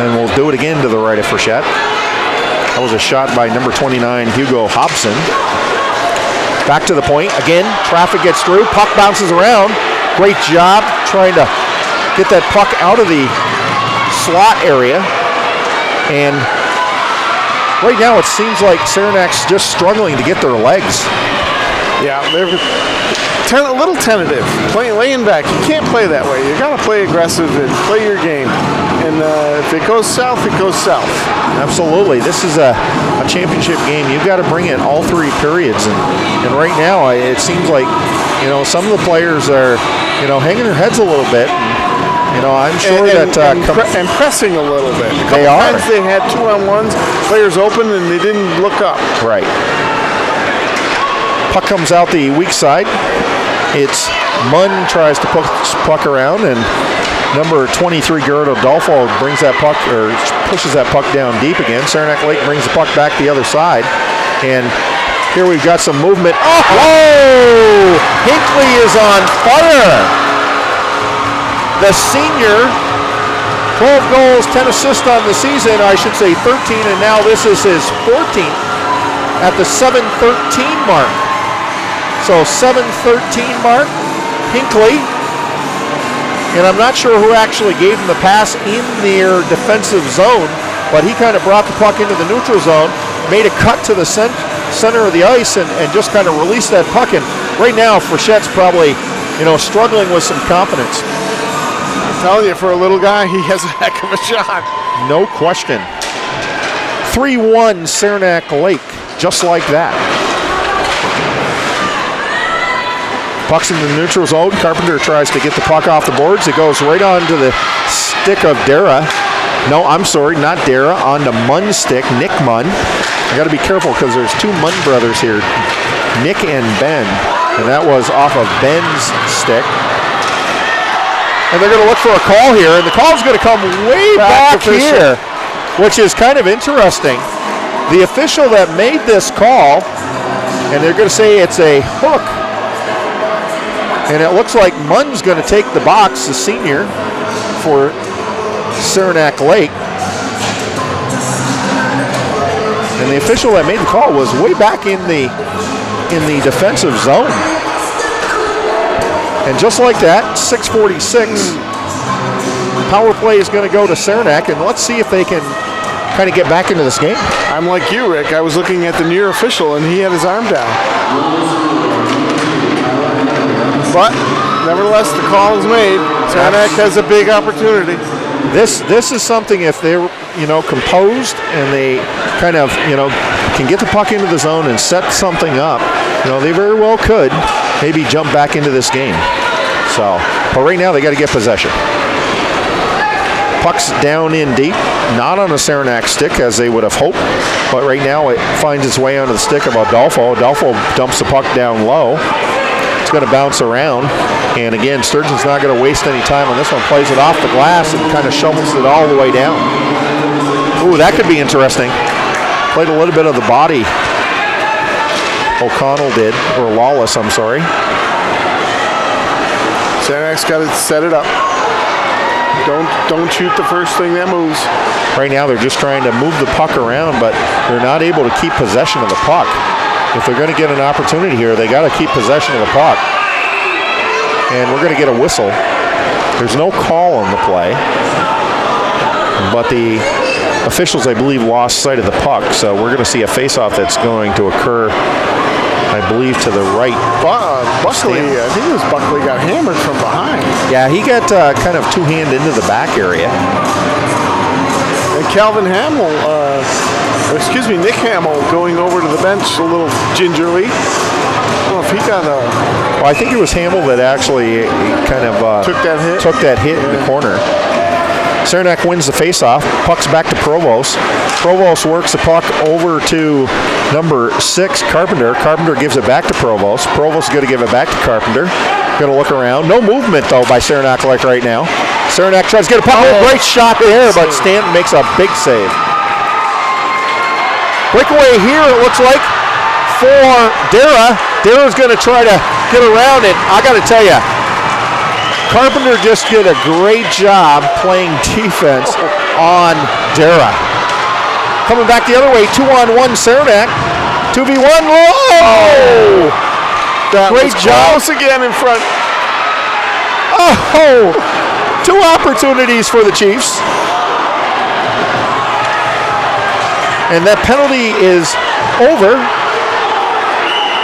And we'll do it again to the right of Frechette. That was a shot by number 29, Hugo Hobson. Back to the point. Again, traffic gets through. Puck bounces around. Great job trying to get that puck out of the slot area. And right now it seems like Saranac's just struggling to get their legs. Yeah, they're a little tentative. Laying back. You can't play that way. You got to play aggressive and play your game. And if it goes south, it goes south. Absolutely. This is a championship game. You've got to bring it all 3 periods. And right now, it seems like, some of the players are, hanging their heads a little bit. And, I'm sure and pressing a little bit. They are. Times they had 2-on-1s, players open, and they didn't look up. Right. Puck comes out the weak side. It's Munn tries to puck around, and number 23, Gerardo Dolfo, brings that puck, or pushes that puck down deep again. Saranac Lake brings the puck back the other side. And here we've got some movement. Oh! Hinckley is on fire! The senior, 12 goals, 10 assists on the season. I should say 13, and now this is his 14th at the 7:13 mark. So 7:13 mark, Hinckley. And I'm not sure who actually gave him the pass in their defensive zone, but he kind of brought the puck into the neutral zone, made a cut to the center of the ice, and just kind of released that puck. And right now, Frechette's probably, struggling with some confidence. I'm telling you, for a little guy, he has a heck of a shot. No question. 3-1 Saranac Lake, just like that. Puck's in the neutral zone. Carpenter tries to get the puck off the boards. It goes right onto the stick of Dara. No, I'm sorry, not Dara. Onto Munn's stick, Nick Munn. I got to be careful because there's 2 Munn brothers here, Nick and Ben. And that was off of Ben's stick. And they're going to look for a call here. And the call's going to come way back here, which is kind of interesting. The official that made this call, and they're going to say it's a hook. And it looks like Munn's going to take the box, the senior, for Saranac Lake. And the official that made the call was way back in the defensive zone. And just like that, 6:46, power play is going to go to Saranac, and let's see if they can kind of get back into this game. I'm like you, Rick. I was looking at the near official, and he had his arm down. But nevertheless, the call is made. Saranac has a big opportunity. This is something, if they're, composed and they kind of, can get the puck into the zone and set something up, they very well could maybe jump back into this game. So, but right now they got to get possession. Puck's down in deep, not on a Saranac stick as they would have hoped, but right now it finds its way onto the stick of Adolfo. Adolfo dumps the puck down low. It's going to bounce around, and again, Sturgeon's not going to waste any time on this one. Plays it off the glass and kind of shovels it all the way down. Ooh, that could be interesting. Played a little bit of the body. O'Connell did, or Lawless, I'm sorry. Saranac's got to set it up. Don't shoot the first thing that moves. Right now they're just trying to move the puck around, but they're not able to keep possession of the puck. If they're going to get an opportunity here, they got to keep possession of the puck. And we're going to get a whistle. There's no call on the play, but the officials, I believe, lost sight of the puck, so we're going to see a face-off that's going to occur, I believe, to the right. Buckley, I think it was Buckley got hammered from behind. Yeah, he got kind of two-hand into the back area. And Calvin Hamill, Nick Hamill going over to the bench a little gingerly. I don't know if he got a... Well, I think it was Hamill that actually kind of took that hit in the corner. Saranac wins the faceoff. Puck's back to Provost. Provost works the puck over to number 6, Carpenter. Carpenter gives it back to Provost. Provost is going to give it back to Carpenter. Going to look around. No movement, though, by Saranac like right now. Saranac tries to get a puck. Oh, great shot there, but Stanton makes a big save. Breakaway here, it looks like, for Dara. Dara's going to try to get around it. I got to tell you, Carpenter just did a great job playing defense on Dara. Coming back the other way, 2-on-1 Saranac. 2v1. Oh! Great job. Close again in front. Oh! 2 opportunities for the Chiefs. And that penalty is over.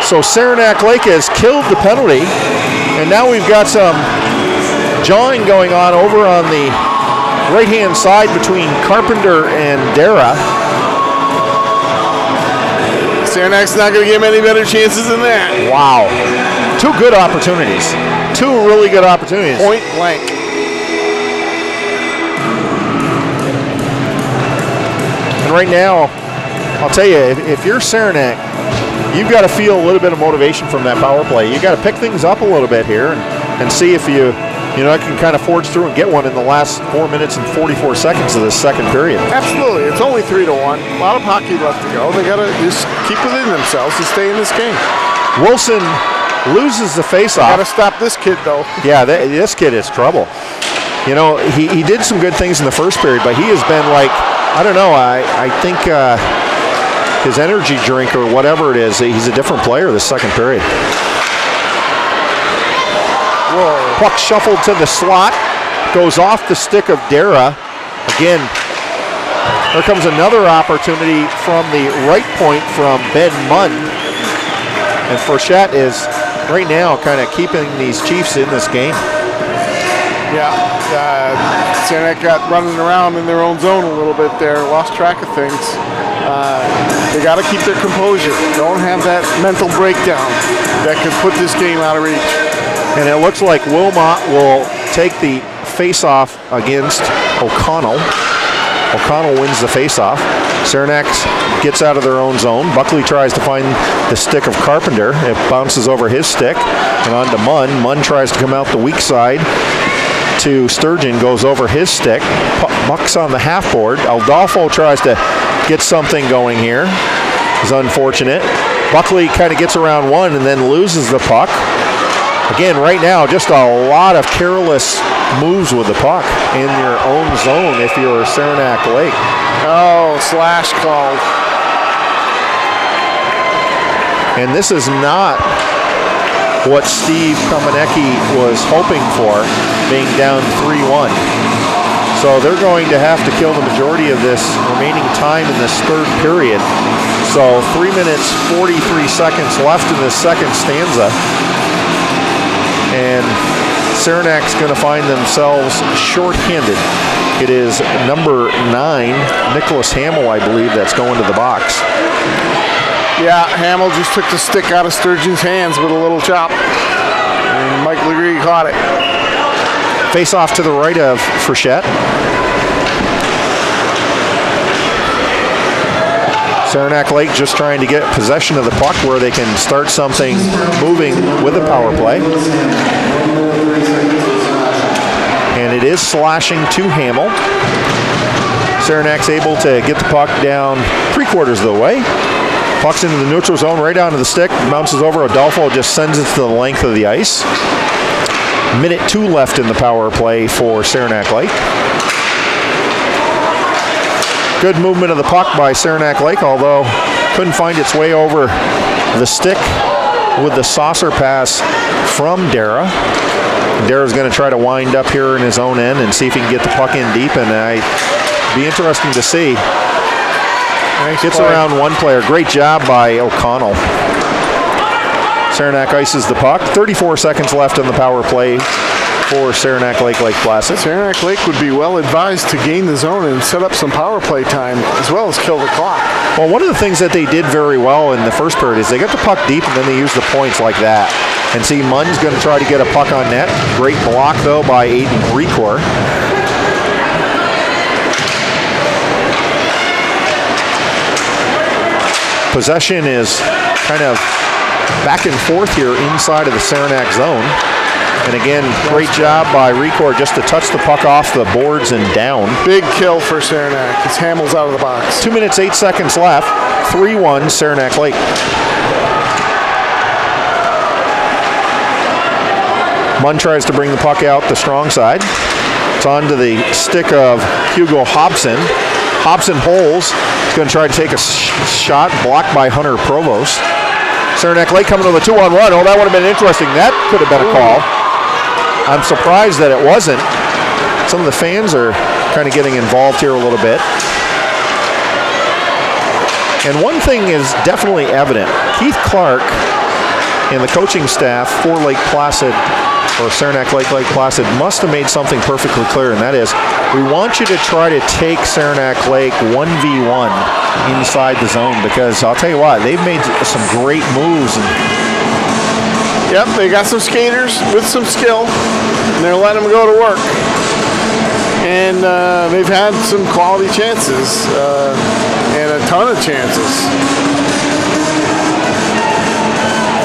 So Saranac Lake has killed the penalty. And now we've got some jawing going on over on the right-hand side between Carpenter and Dara. Saranac's not going to give him any better chances than that. Wow. 2 good opportunities. 2 really good opportunities. Point blank. And right now, I'll tell you, if you're Saranac, you've got to feel a little bit of motivation from that power play. You've got to pick things up a little bit here and see if you can kind of forge through and get one in the last 4 minutes and 44 seconds of this second period. Absolutely. It's only 3-1. A lot of hockey left to go. They got to just keep within themselves to stay in this game. Wilson loses the faceoff. Got to stop this kid, though. Yeah, this kid is trouble. He did some good things in the first period, but he has been like, I don't know, I think his energy drink or whatever it is, he's a different player this second period. Whoa. Puck shuffled to the slot, goes off the stick of Dara. Again, there comes another opportunity from the right point from Ben Munn. And Frechette is right now kind of keeping these Chiefs in this game. Yeah, Saranac got running around in their own zone a little bit there, lost track of things. They got to keep their composure. Don't have that mental breakdown that could put this game out of reach. And it looks like Wilmot will take the face-off against O'Connell. O'Connell wins the face-off. Saranac gets out of their own zone. Buckley tries to find the stick of Carpenter. It bounces over his stick and onto Munn. Munn tries to come out the weak side to Sturgeon, goes over his stick. Buck's on the half board. Adolfo tries to get something going here. It's unfortunate. Buckley kind of gets around one and then loses the puck. Again, right now, just a lot of careless moves with the puck in your own zone if you're Saranac Lake. Oh, slash called. And this is not what Steve Kamenecki was hoping for, being down 3-1. So they're going to have to kill the majority of this remaining time in this third period. So 3 minutes, 43 seconds left in this second stanza. And Saranac's going to find themselves short-handed. It is number 9, Nicholas Hamill, I believe, that's going to the box. Yeah, Hamill just took the stick out of Sturgeon's hands with a little chop. And Mike Legree caught it. Face off to the right of Frechette. Saranac Lake just trying to get possession of the puck where they can start something moving with a power play. And it is slashing to Hamill. Saranac's able to get the puck down 3/4 of the way. Puck's into the neutral zone, right onto the stick, bounces over. Adolfo just sends it to the length of the ice. Minute 2 left in the power play for Saranac Lake. Good movement of the puck by Saranac Lake, although couldn't find its way over the stick with the saucer pass from Dara. Dara's going to try to wind up here in his own end and see if he can get the puck in deep, and it'd be interesting to see. Nice Gets play. around one player. Great job by O'Connell. Saranac ices the puck. 34 seconds left in the power play for Saranac Lake Placid. Saranac Lake would be well advised to gain the zone and set up some power play time as well as kill the clock. Well, one of the things that they did very well in the first period is they got the puck deep and then they used the points like that. And see, Munn's going to try to get a puck on net. Great block, though, by Aiden Recor. Possession is kind of back and forth here inside of the Saranac zone. And again, great job by Recor just to touch the puck off the boards and down. Big kill for Saranac as Hamill's out of the box. 2 minutes, 8 seconds left. 3-1 Saranac Lake. Munn tries to bring the puck out the strong side. It's on to the stick of Hugo Hobson. Hobson holes. He's going to try to take a shot, blocked by Hunter Provost. Saranac Lake coming with a 2-on-1. Oh, that would have been interesting. That could have been a call. I'm surprised that it wasn't. Some of the fans are kind of getting involved here a little bit. And one thing is definitely evident. Keith Clark and the coaching staff for Lake Placid, or Saranac Lake Placid, must have made something perfectly clear, and that is, we want you to try to take Saranac Lake 1v1 inside the zone, because I'll tell you what, they've made some great moves. Yep, they got some skaters with some skill, and they're letting them go to work. And they've had some quality chances, and a ton of chances.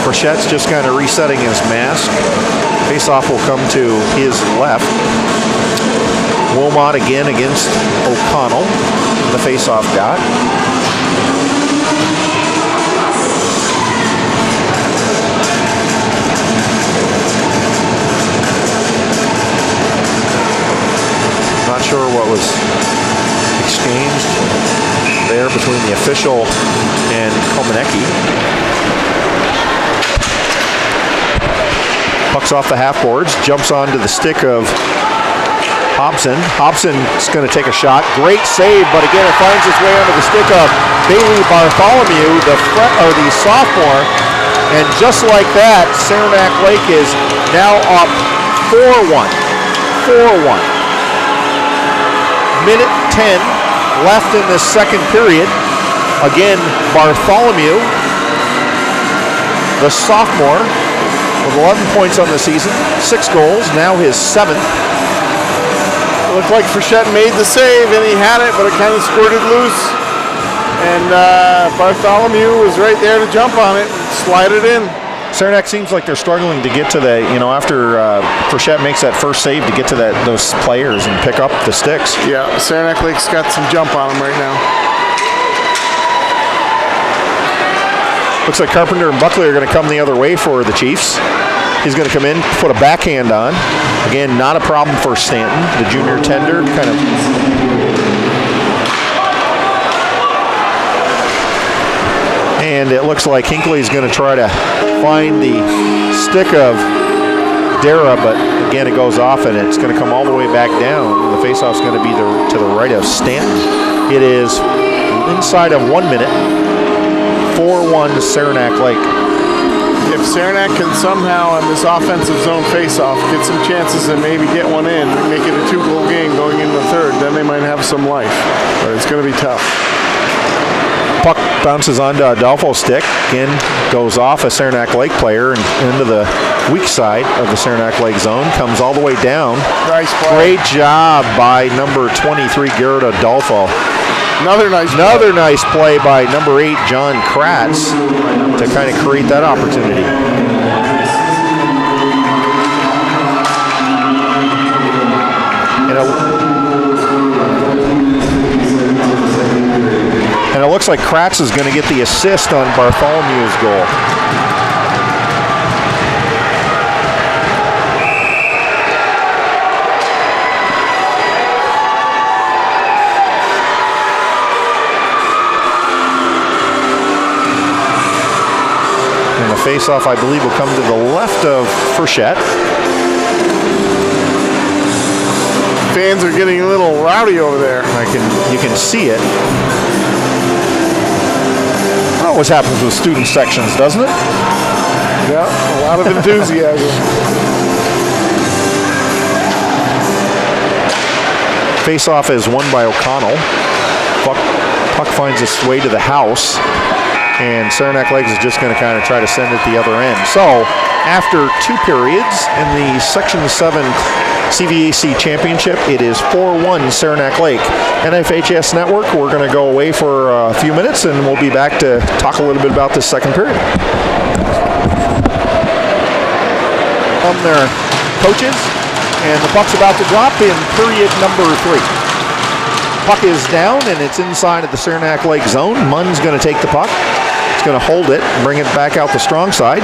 Frechette's just kind of resetting his mask. Faceoff will come to his left. Wilmot again against O'Connell, the faceoff dot. Not sure what was exchanged there between the official and Komanecki. Puck's off the half boards, jumps onto the stick of Hobson. Hobson's going to take a shot. Great save, but again it finds its way onto the stick of Bailey Bartholomew, the sophomore. And just like that, Saranac Lake is now up 4-1. 4-1. Minute 10 left in this second period. Again, Bartholomew, the sophomore, with 11 points on the season, 6 goals, now his 7th. It looked like Frechette made the save, and he had it, but it kind of squirted loose. And Bartholomew was right there to jump on it, slide it in. Saranac seems like they're struggling to get to the, after Frechette makes that first save, to get to those players and pick up the sticks. Yeah, Saranac Lake's got some jump on them right now. Looks like Carpenter and Buckley are going to come the other way for the Chiefs. He's going to come in, put a backhand on. Again, not a problem for Stanton, the junior tender, kind of. And it looks like Hinckley's going to try to find the stick of Dara, but again, it goes off and it's going to come all the way back down. The faceoff's going to be to the right of Stanton. It is inside of 1 minute. 4-1 Saranac Lake. if Saranac can somehow on this offensive zone face-off get some chances and maybe get one in, make it a 2-goal game going into the third, then they might have some life. But it's going to be tough. Puck bounces onto Adolfo's stick. Again, goes off a Saranac Lake player and into the weak side of the Saranac Lake zone. Comes all the way down. Nice play. Great job by number 23, Garrett Adolfo. Another nice play by number 8, John Kratz, to kind of create that opportunity. And it looks like Kratz is going to get the assist on Bartholomew's goal. And the face-off, I believe, will come to the left of Frechette. Fans are getting a little rowdy over there. You can see it. That always happens with student sections, doesn't it? Yeah, a lot of enthusiasm. Face-off is won by O'Connell. Puck finds its way to the house, and Saranac Lakes is just going to kind of try to send it the other end. So, after 2 periods in the Section 7 CVAC Championship, it is 4-1 Saranac Lake. NFHS Network, we're going to go away for a few minutes, and we'll be back to talk a little bit about this second period. From their coaches, and the puck's about to drop in period number 3. Puck is down, and it's inside of the Saranac Lake zone. Munn's going to take the puck. He's going to hold it and bring it back out the strong side.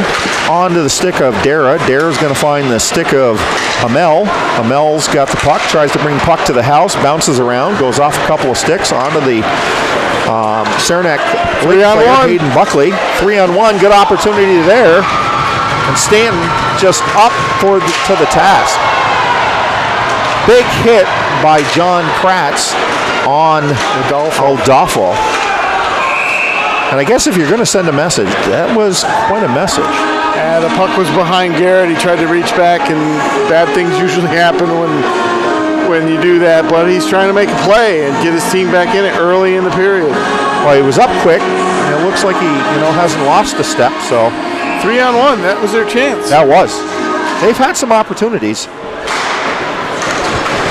Onto the stick of Dara. Dara's going to find the stick of Amel. Amel's got the puck, tries to bring puck to the house, bounces around, goes off a couple of sticks onto the Saranac Lake player, Hayden Buckley. 3-on-1, good opportunity there. And Stanton just up to the task. Big hit by John Kratz on Adolfo. And I guess if you're going to send a message, that was quite a message. Yeah, the puck was behind Garrett. He tried to reach back, and bad things usually happen when you do that. But he's trying to make a play and get his team back in it early in the period. Well, he was up quick, and it looks like he hasn't lost a step. So 3-on-1, that was their chance. That was. They've had some opportunities.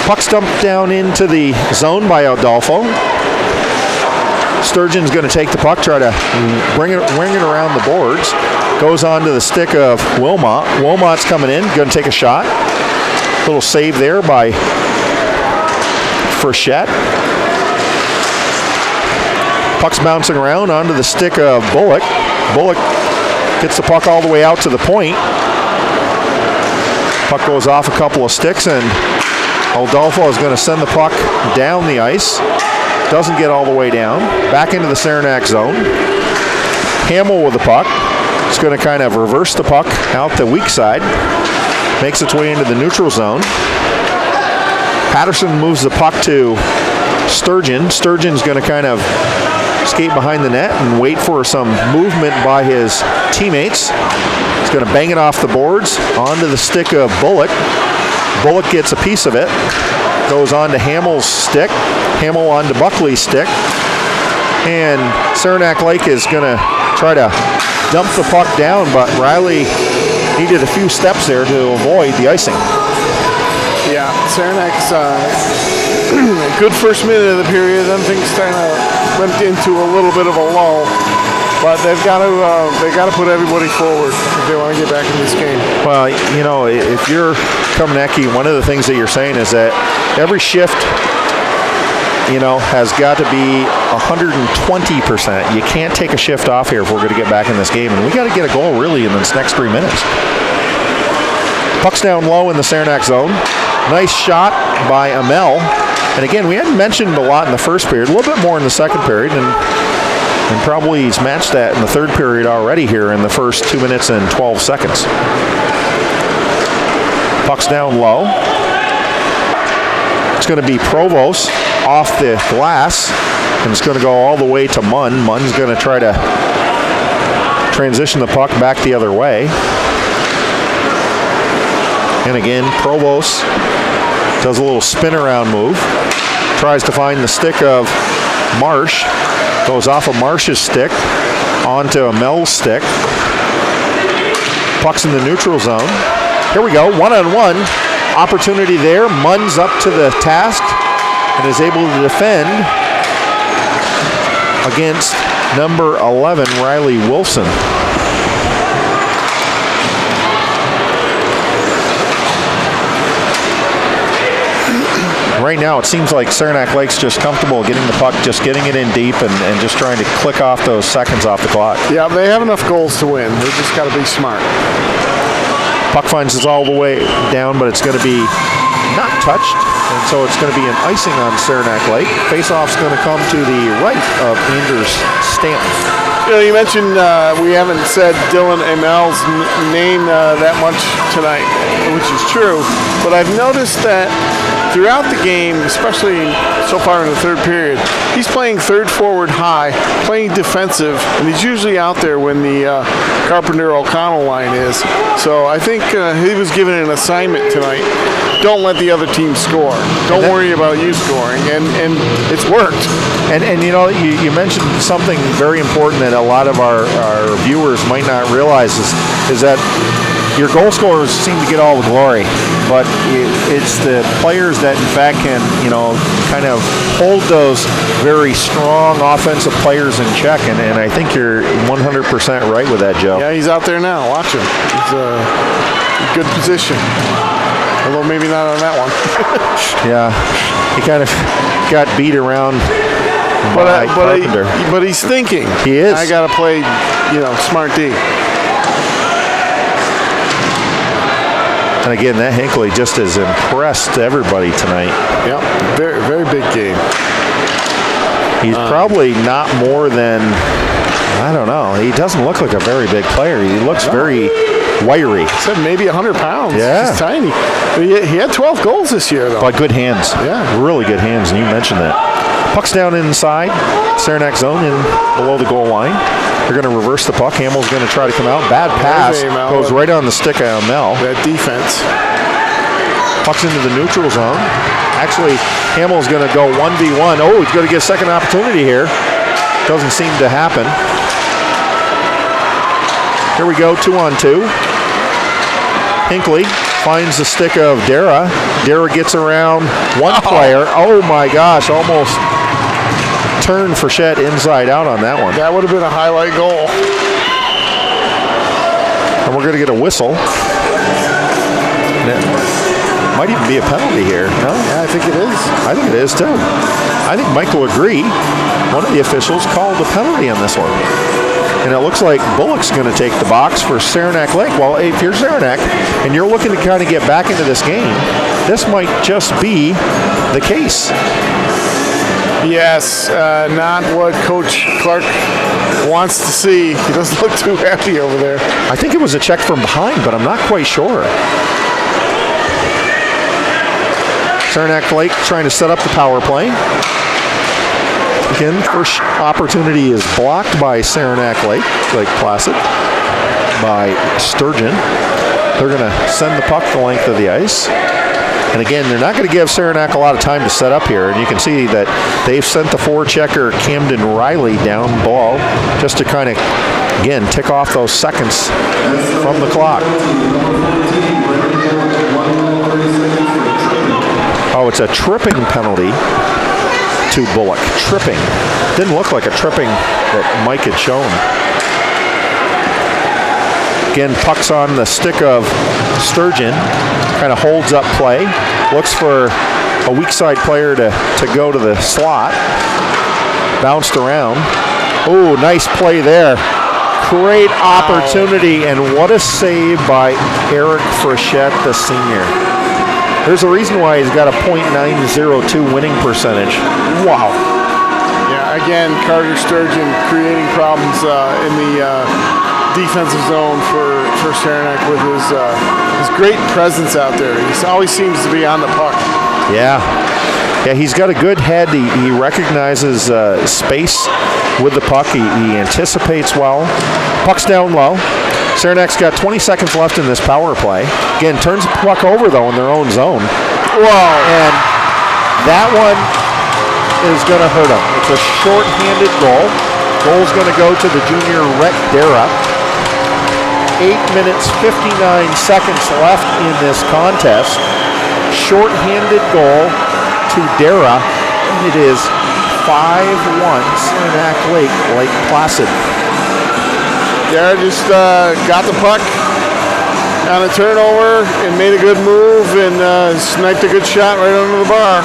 Puck dumped down into the zone by Adolfo. Sturgeon's going to take the puck, try to bring it around the boards. Goes on to the stick of Wilmot. Wilmot's coming in, going to take a shot. Little save there by Frechette. Puck's bouncing around onto the stick of Bullock. Bullock gets the puck all the way out to the point. Puck goes off a couple of sticks, and Adolfo is going to send the puck down the ice. Doesn't get all the way down. Back into the Saranac zone. Hamill with the puck. It's going to kind of reverse the puck out the weak side. Makes its way into the neutral zone. Patterson moves the puck to Sturgeon. Sturgeon's going to kind of skate behind the net and wait for some movement by his teammates. He's going to bang it off the boards onto the stick of Bullock. Bullock gets a piece of it. Goes on to Hamill's stick. Hamill on to Buckley's stick. And Saranac Lake is going to try to dump the puck down, but Riley needed a few steps there to avoid the icing. Yeah, Saranac's a good first minute of the period. Then things kind of went into a little bit of a lull. But they've got to put everybody forward if they want to get back in this game. Well, if you're Kamenecki, one of the things that you're saying is that every shift, has got to be 120%. You can't take a shift off here if we're going to get back in this game, and we got to get a goal really in this next 3 minutes. Puck's down low in the Saranac zone. Nice shot by Amel. And again, we hadn't mentioned a lot in the first period, a little bit more in the second period, and probably he's matched that in the third period already here in the first 2 minutes and 12 seconds. Puck's down low. It's going to be Provost off the glass, and it's going to go all the way to Munn. Munn's going to try transition the puck back the other way. And again, Provost does a little spin around move. Tries to find the stick of Marsh. Goes off of Marsh's stick onto a Mel's stick. Puck's in the neutral zone. Here we go, one-on-one. Opportunity there. Munn's up to the task and is able to defend against number 11, Riley Wilson. Right now, it seems like Saranac Lake's just comfortable getting the puck, just getting it in deep, and just trying to click off those seconds off the clock. Yeah, they have enough goals to win. They just got to be smart. Puck finds us all the way down, but it's going to be not touched, and so it's going to be an icing on Saranac Lake. Face-off's going to come to the right of Anders Stanton. You know, you mentioned we haven't said Dylan Emel's name that much tonight, which is true, but I've noticed that throughout the game, especially so far in the third period, he's playing third forward high, playing defensive, and he's usually out there when the Carpenter-O'Connell line is. So I think he was given an assignment tonight. Don't let the other team score. Don't worry about you scoring, and it's worked. And you know, you mentioned something very important that a lot of our viewers might not realize is that your goal scorers seem to get all the glory, but it's the players that in fact can, you know, kind of hold those very strong offensive players in check, and I think you're 100% right with that, Joe. Yeah, he's out there now. Watch him. He's in good position. Although maybe not on that one. Yeah, he kind of got beat around by Carpenter. But he's thinking. He is. I got to play, smart D. And again, that Hinckley just has impressed everybody tonight. Yep, very, very big game. He's probably not more than, I don't know, he doesn't look like a very big player. He looks very wiry. Said maybe 100 pounds. Yeah. He's tiny. He had 12 goals this year, though. But good hands. Yeah. Really good hands, and you mentioned that. Puck's down inside, Saranac zone in below the goal line. They're going to reverse the puck. Hamill's going to try to come out. Bad pass. Goes right on the stick of Mel. That defense. Puck's into the neutral zone. Actually, Hamill's going to go 1v1. Oh, he's going to get a second opportunity here. Doesn't seem to happen. Here we go, 2-on-2. Hinckley finds the stick of Dara. Dara gets around one player. Oh my gosh, almost turned Frechette inside out on that one. That would have been a highlight goal. And we're going to get a whistle. And it might even be a penalty here. No? Yeah, I think it is. I think it is too. I think Mike will agree. One of the officials called a penalty on this one. And it looks like Bullock's going to take the box for Saranac Lake. Well, if you're Saranac and you're looking to kind of get back into this game, this might just be the case. Yes, not what Coach Clark wants to see. He doesn't look too happy over there. I think it was a check from behind, but I'm not quite sure. Saranac Lake trying to set up the power play. Again, first opportunity is blocked by Saranac Lake Placid, by Sturgeon. They're going to send the puck the length of the ice. And again, they're not going to give Saranac a lot of time to set up here. And you can see that they've sent the forechecker Camden Riley down below just to kind of, again, tick off those seconds from the clock. Oh, it's a tripping penalty to Bullock. Tripping. Didn't look like a tripping that Mike had shown. Again, puck's on the stick of Sturgeon. Kind of holds up play. Looks for a weak side player to go to the slot. Bounced around. Oh, nice play there. Great opportunity, and what a save by Eric Frechette, the senior. There's a reason why he's got a .902 winning percentage. Wow. Yeah, again, Carter Sturgeon creating problems in the defensive zone for Saranac with his great presence out there. He always seems to be on the puck. Yeah. Yeah, he's got a good head. He recognizes space with the puck. He anticipates well. Puck's down low. Saranac's got 20 seconds left in this power play. Again, turns the puck over, though, in their own zone. Whoa. And that one is going to hurt him. It's a short-handed goal. Goal's going to go to the junior Rhett Dara. 8 minutes, 59 seconds left in this contest. Short-handed goal to Dara, and it is 5-1 Saranac Lake Placid. Dara just got the puck on a turnover and made a good move and sniped a good shot right under the bar.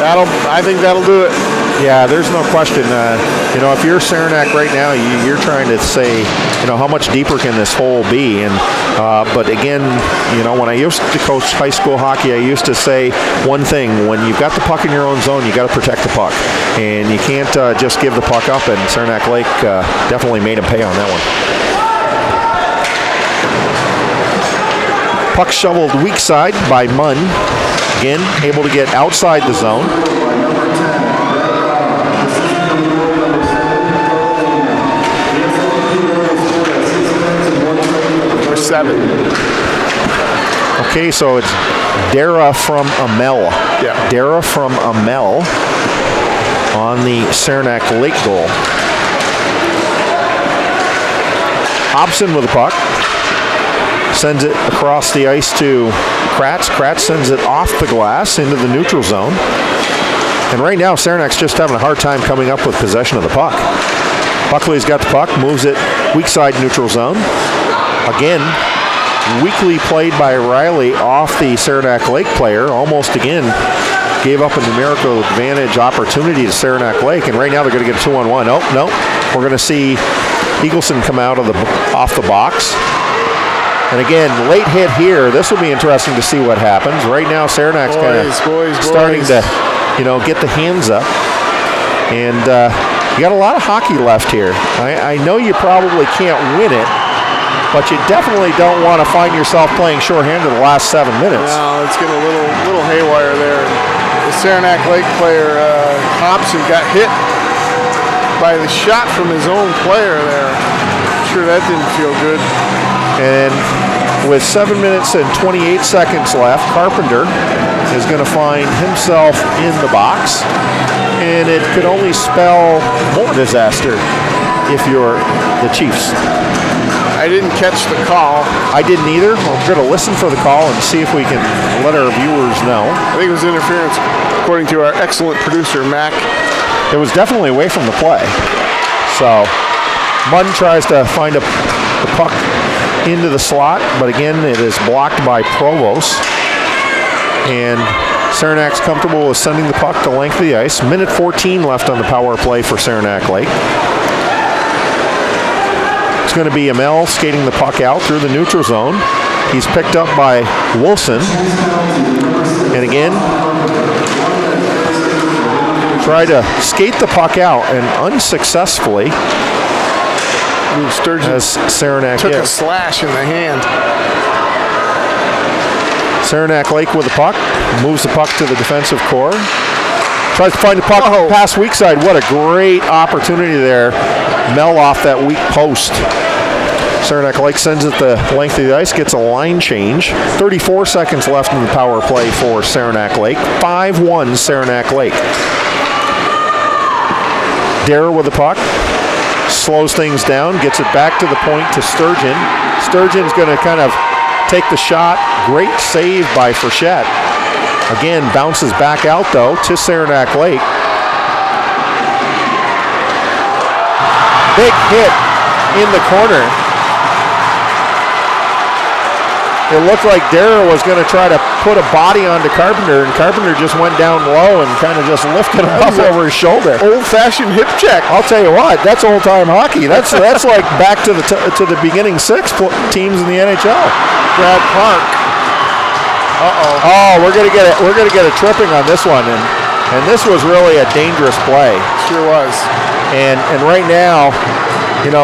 I think that'll do it. Yeah, there's no question. If you're Saranac right now, you're trying to say, how much deeper can this hole be? And but again, when I used to coach high school hockey, I used to say one thing: when you've got the puck in your own zone, you got to protect the puck, and you can't just give the puck up. And Saranac Lake definitely made him pay on that one. Puck shoveled weak side by Munn. Again, able to get outside the zone. Number 7. Okay, so it's Dara from Amel. Yeah. Dara from Amel on the Saranac Lake goal. Hobson with the puck. Sends it across the ice to Kratz. Kratz sends it off the glass into the neutral zone. And right now, Saranac's just having a hard time coming up with possession of the puck. Buckley's got the puck, moves it weak side neutral zone. Again, weakly played by Riley off the Saranac Lake player. Almost again gave up a numerical advantage opportunity to Saranac Lake. And right now they're going to get a 2-on-1. Oh, no. We're going to see Eagleson come out of off the box. And again, late hit here. This will be interesting to see what happens. Right now, Saranac's kind of starting to, get the hands up. And you got a lot of hockey left here. I know you probably can't win it, but you definitely don't want to find yourself playing shorthanded the last 7 minutes. No, it's getting a little haywire there. The Saranac Lake player, Hobson, got hit by the shot from his own player there. I'm sure that didn't feel good. And with 7 minutes and 28 seconds left, Carpenter is going to find himself in the box. And it could only spell more disaster if you're the Chiefs. I didn't catch the call. I didn't either. We're going to listen for the call and see if we can let our viewers know. I think it was interference, according to our excellent producer, Mac. It was definitely away from the play. So Munn tries to find the puck into the slot, but again, it is blocked by Provost. And Saranac's comfortable with sending the puck the length of the ice. Minute 14 left on the power play for Saranac Lake. It's going to be Amel skating the puck out through the neutral zone. He's picked up by Wilson. And again, try to skate the puck out and unsuccessfully. Sturgeon as Saranac took a slash in the hand. Saranac Lake with the puck, moves the puck to the defensive core. Tries to find the puck past weak side. What a great opportunity there. Mel off that weak post. Saranac Lake sends it the length of the ice, gets a line change. 34 seconds left in the power play for Saranac Lake. 5-1 Saranac Lake. Dara with the puck. Slows things down, gets it back to the point to Sturgeon. Sturgeon's going to kind of take the shot. Great save by Frechette. Again, bounces back out, though, to Saranac Lake. Big hit in the corner. It looked like Dara was going to try to put a body onto Carpenter, and Carpenter just went down low and kind of just lifted him up over his shoulder. Old-fashioned hip check. I'll tell you what, that's old-time hockey. That's like back to the beginning 6 teams in the NHL. Brad Park. Oh, we're gonna get a tripping on this one, and this was really a dangerous play. Sure was. And right now,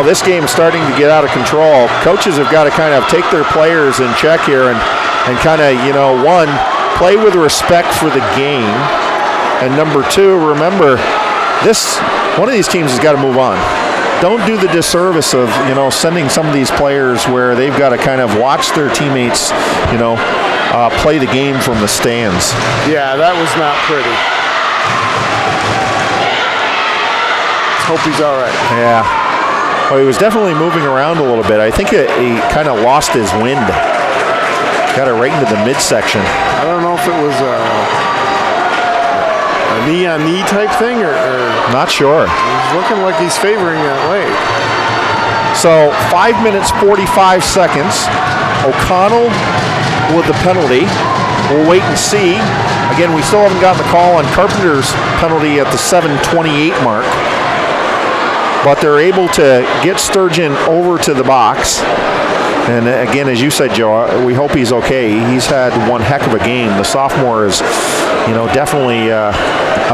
this game is starting to get out of control. Coaches have got to kind of take their players in check here and kind of, one, play with respect for the game, And number two, remember, one of these teams has got to move on. Don't do the disservice of, sending some of these players where they've got to kind of watch their teammates, play the game from the stands. Yeah, that was not pretty. Let's hope he's all right. Yeah. Well, he was definitely moving around a little bit. I think he kind of lost his wind. Got it right into the midsection. I don't know if it was a knee-on-knee type thing or not sure. He's looking like he's favoring that leg. So 5 minutes, 45 seconds. O'Connell with the penalty. We'll wait and see. Again, we still haven't gotten the call on Carpenter's penalty at the 7:28 mark. But they're able to get Sturgeon over to the box. And again, as you said, Joe, we hope he's okay. He's had one heck of a game. The sophomore is, definitely a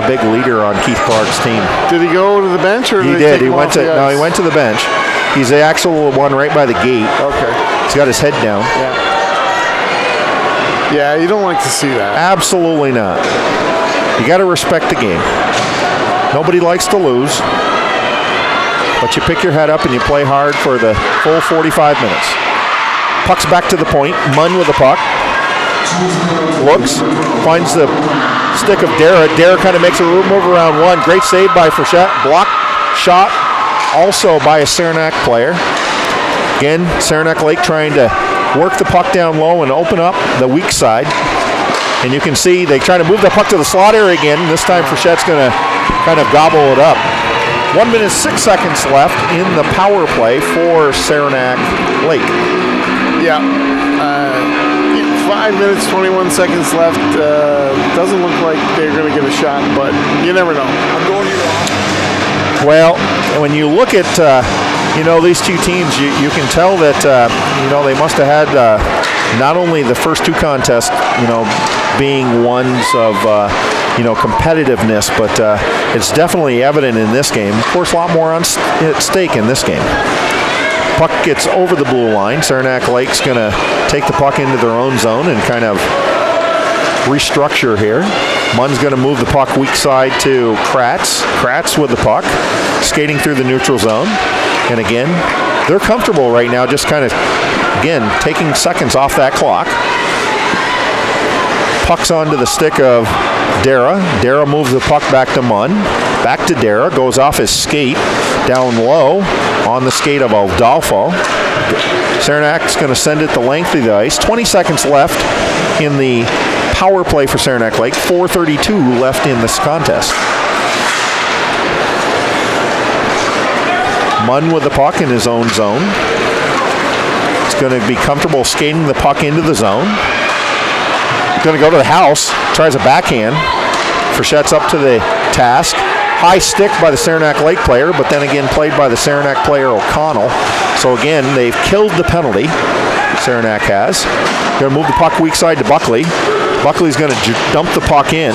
big leader on Keith Clark's team. Did he go to the bench, or he did? He went to the bench. He's the actual one right by the gate. Okay. He's got his head down. Yeah. Yeah, you don't like to see that. Absolutely not. You got to respect the game. Nobody likes to lose, but you pick your head up and you play hard for the full 45 minutes. Puck's back to the point. Munn with the puck. Looks, finds the stick of Dara. Dara kind of makes a move around one. Great save by Frechette. Blocked shot also by a Saranac player. Again, Saranac Lake trying to work the puck down low and open up the weak side. And you can see they try to move the puck to the slot area again. This time Frechette's going to kind of gobble it up. 1 minute, 6 seconds left in the power play for Saranac Lake. Yeah. 5 minutes, 21 seconds left. Doesn't look like they're going to get a shot, but you never know. I'm going here. Well, when you look at, these two teams, you can tell that, they must have had not only the first two contests, being ones of, competitiveness, but it's definitely evident in this game. Of course, a lot more at stake in this game. Puck gets over the blue line. Saranac Lake's going to take the puck into their own zone and kind of restructure here. Munn's going to move the puck weak side to Kratz. Kratz with the puck, skating through the neutral zone. And again, they're comfortable right now, just kind of, again, taking seconds off that clock. Puck's onto the stick of Dara. Dara moves the puck back to Munn. Back to Dara. Goes off his skate. Down low on the skate of Aldolfo. Saranac's going to send it the length of the ice. 20 seconds left in the power play for Saranac Lake. 4:32 left in this contest. Munn with the puck in his own zone. He's going to be comfortable skating the puck into the zone. Going to go to the house, tries a backhand. Frechette's up to the task. High stick by the Saranac Lake player, but then again played by the Saranac player O'Connell. So again, they've killed the penalty. Saranac has. Going to move the puck weak side to Buckley. Buckley's going to dump the puck in.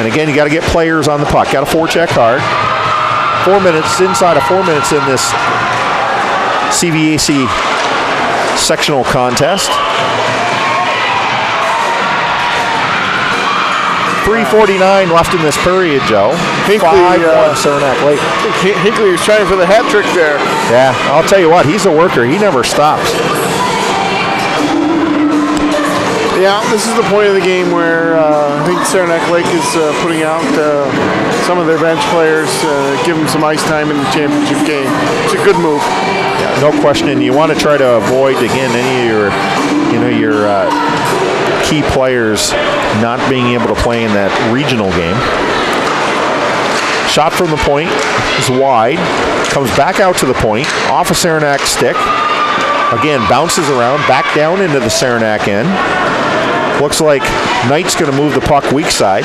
And again, you got to get players on the puck. Got to forecheck hard. 4 minutes, inside of 4 minutes in this CVAC sectional contest. 3:49 left in this period, Joe. 5-1 Saranac Lake. Hinckley was trying for the hat trick there. Yeah, I'll tell you what, he's a worker. He never stops. Yeah, this is the point of the game where I think Saranac Lake is putting out some of their bench players, give them some ice time in the championship game. It's a good move. Yeah, no question. And you want to try to avoid, again, any of your key players not being able to play in that regional game. Shot from the point is wide. Comes back out to the point, off a Saranac stick. Again, bounces around, back down into the Saranac end. Looks like Knight's going to move the puck weak side.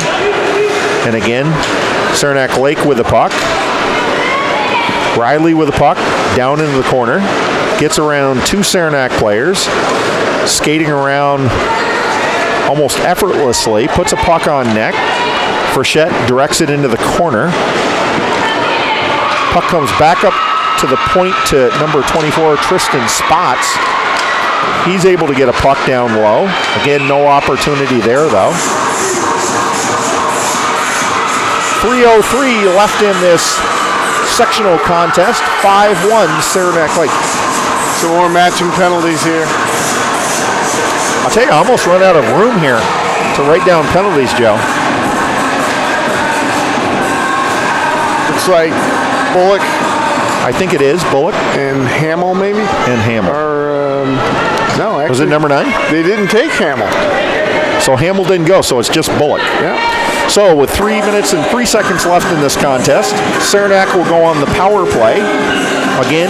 And again, Saranac Lake with the puck. Riley with the puck, down into the corner. Gets around two Saranac players. Skating around almost effortlessly, puts a puck on net. Frechette directs it into the corner. Puck comes back up to the point to number 24, Tristan Spots. He's able to get a puck down low. Again, no opportunity there, though. 3:03 left in this sectional contest. 5-1 Saranac Lake. Some more matching penalties here. I'll tell you, I almost run out of room here to write down penalties, Joe. Looks like Bullock. I think it is Bullock. And Hamill, maybe? And Hamill. Or, no, actually. Was it number 9? They didn't take Hamill. So Hamill didn't go, so it's just Bullock. Yeah. So with 3 minutes and 3 seconds left in this contest, Saranac will go on the power play. Again,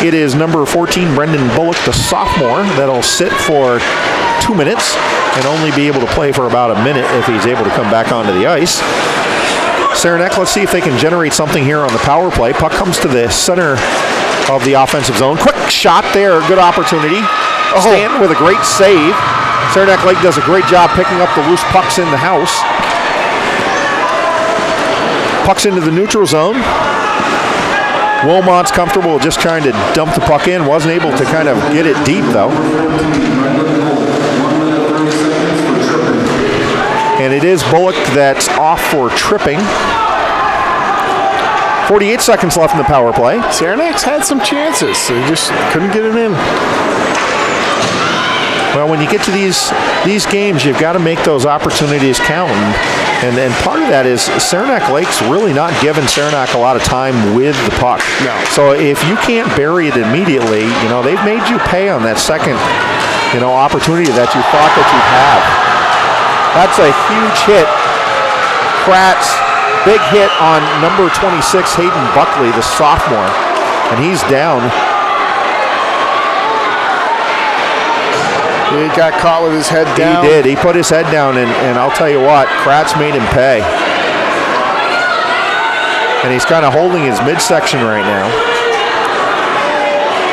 it is number 14, Brendan Bullock, the sophomore, that'll sit for 2 minutes and only be able to play for about a minute if he's able to come back onto the ice. Saranac, let's see if they can generate something here on the power play. Puck comes to the center of the offensive zone. Quick shot there, good opportunity. Stanton with a great save. Saranac Lake does a great job picking up the loose pucks in the house. Pucks into the neutral zone. Wilmot's comfortable just trying to dump the puck in. Wasn't able to kind of get it deep, though. And it is Bullock that's off for tripping. 48 seconds left in the power play. Saranac's had some chances. They just couldn't get it in. Well, when you get to these games, you've got to make those opportunities count. And part of that is Saranac Lake's really not giving Saranac a lot of time with the puck. No. So if you can't bury it immediately, they've made you pay on that second, opportunity that you thought that you'd have. That's a huge hit. Kratz, big hit on number 26, Hayden Buckley, the sophomore. And he's down. He got caught with his head down. He did. He put his head down, and I'll tell you what, Kratz made him pay. And he's kind of holding his midsection right now.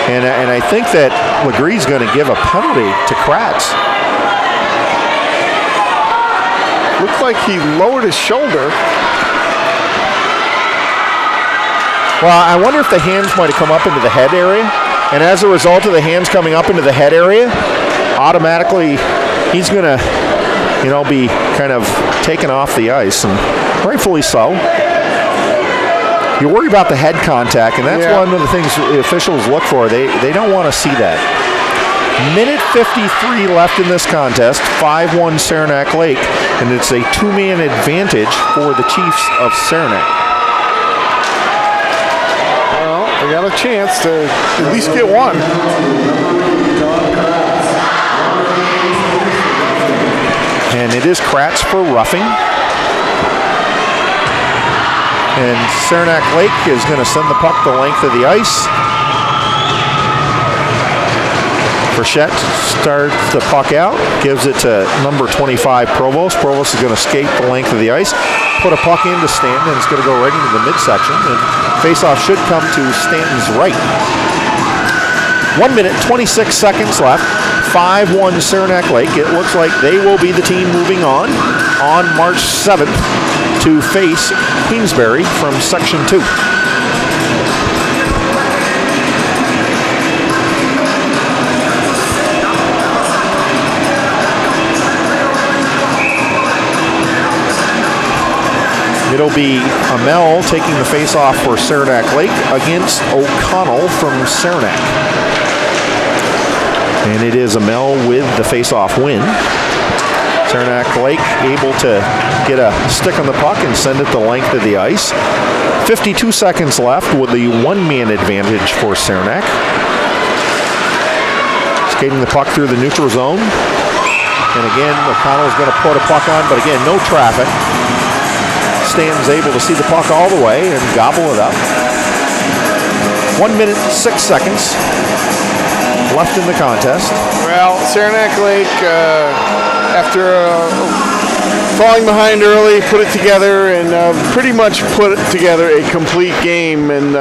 And I think that Legree's going to give a penalty to Kratz. Looked like he lowered his shoulder. Well, I wonder if the hands might have come up into the head area. And as a result of the hands coming up into the head area, automatically he's going to, be kind of taken off the ice, and rightfully so. You worry about the head contact, and that's one of the things the officials look for. They don't want to see that. Minute 53 left in this contest, 5-1 Saranac Lake, and it's a two-man advantage for the Chiefs of Saranac. Well, they got a chance to at least get one. And it is Kratz for roughing. And Saranac Lake is going to send the puck the length of the ice. Frechette starts the puck out, gives it to number 25, Provost. Provost is going to skate the length of the ice, put a puck into Stanton, and it's going to go right into the midsection. And faceoff should come to Stanton's right. 1 minute, 26 seconds left. 5-1 Saranac Lake. It looks like they will be the team moving on March 7th to face Queensbury from Section 2. It'll be Amell taking the face-off for Saranac Lake against O'Connell from Saranac. And it is Amell with the face-off win. Saranac Lake able to get a stick on the puck and send it the length of the ice. 52 seconds left with the one-man advantage for Saranac. Skating the puck through the neutral zone. And again, O'Connell's going to put a puck on, but again, no traffic. Stanton's able to see the puck all the way and gobble it up. 1 minute, 6 seconds left in the contest. Well, Saranac Lake, after falling behind early, put it together and pretty much put together a complete game, and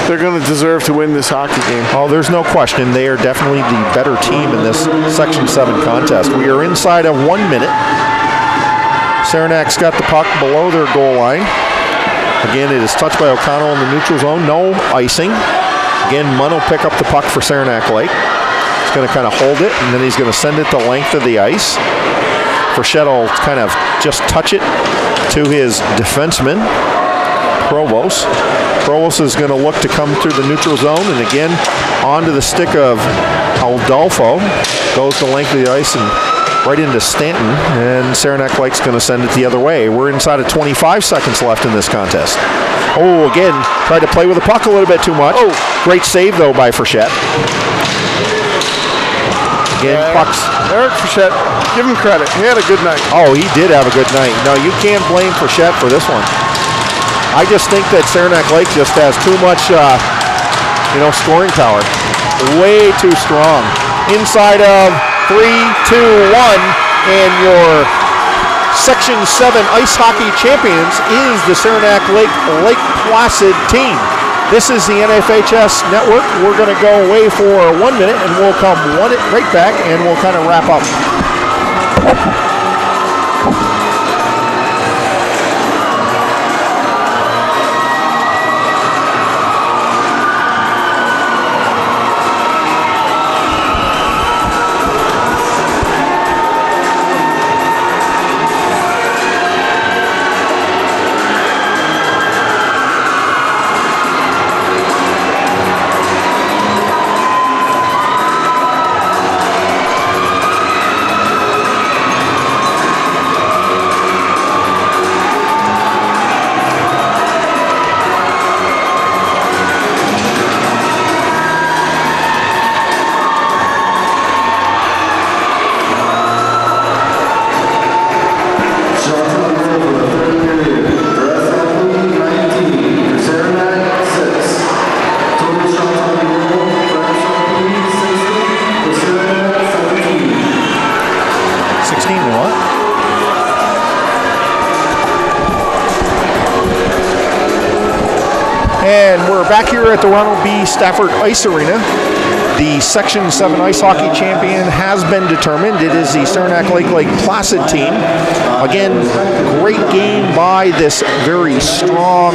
they're going to deserve to win this hockey game. Oh, there's no question. They are definitely the better team in this Section 7 contest. We are inside of 1 minute. Saranac's got the puck below their goal line. Again, it is touched by O'Connell in the neutral zone. No icing. Again, Munn will pick up the puck for Saranac Lake. He's going to kind of hold it, and then he's going to send it the length of the ice. Frechette will kind of just touch it to his defenseman, Provost. Provost is going to look to come through the neutral zone, and again onto the stick of Aldolfo. Goes the length of the ice and right into Stanton, and Saranac Lake's going to send it the other way. We're inside of 25 seconds left in this contest. Oh, again, tried to play with the puck a little bit too much. Oh, great save, though, by Frechette. Again, pucks. Eric Frechette, give him credit. He had a good night. Oh, he did have a good night. No, you can't blame Frechette for this one. I just think that Saranac Lake just has too much, scoring power. Way too strong. Inside of 3, 2, 1, and your Section 7 ice hockey champions is the Saranac Lake Placid team. This is the NFHS Network. We're going to go away for 1 minute, and we'll come right back, and we'll kind of wrap up. Back here at the Ronald B. Stafford Ice Arena, the Section 7 ice hockey champion has been determined. It is the Saranac Lake Placid team. Again, great game by this very strong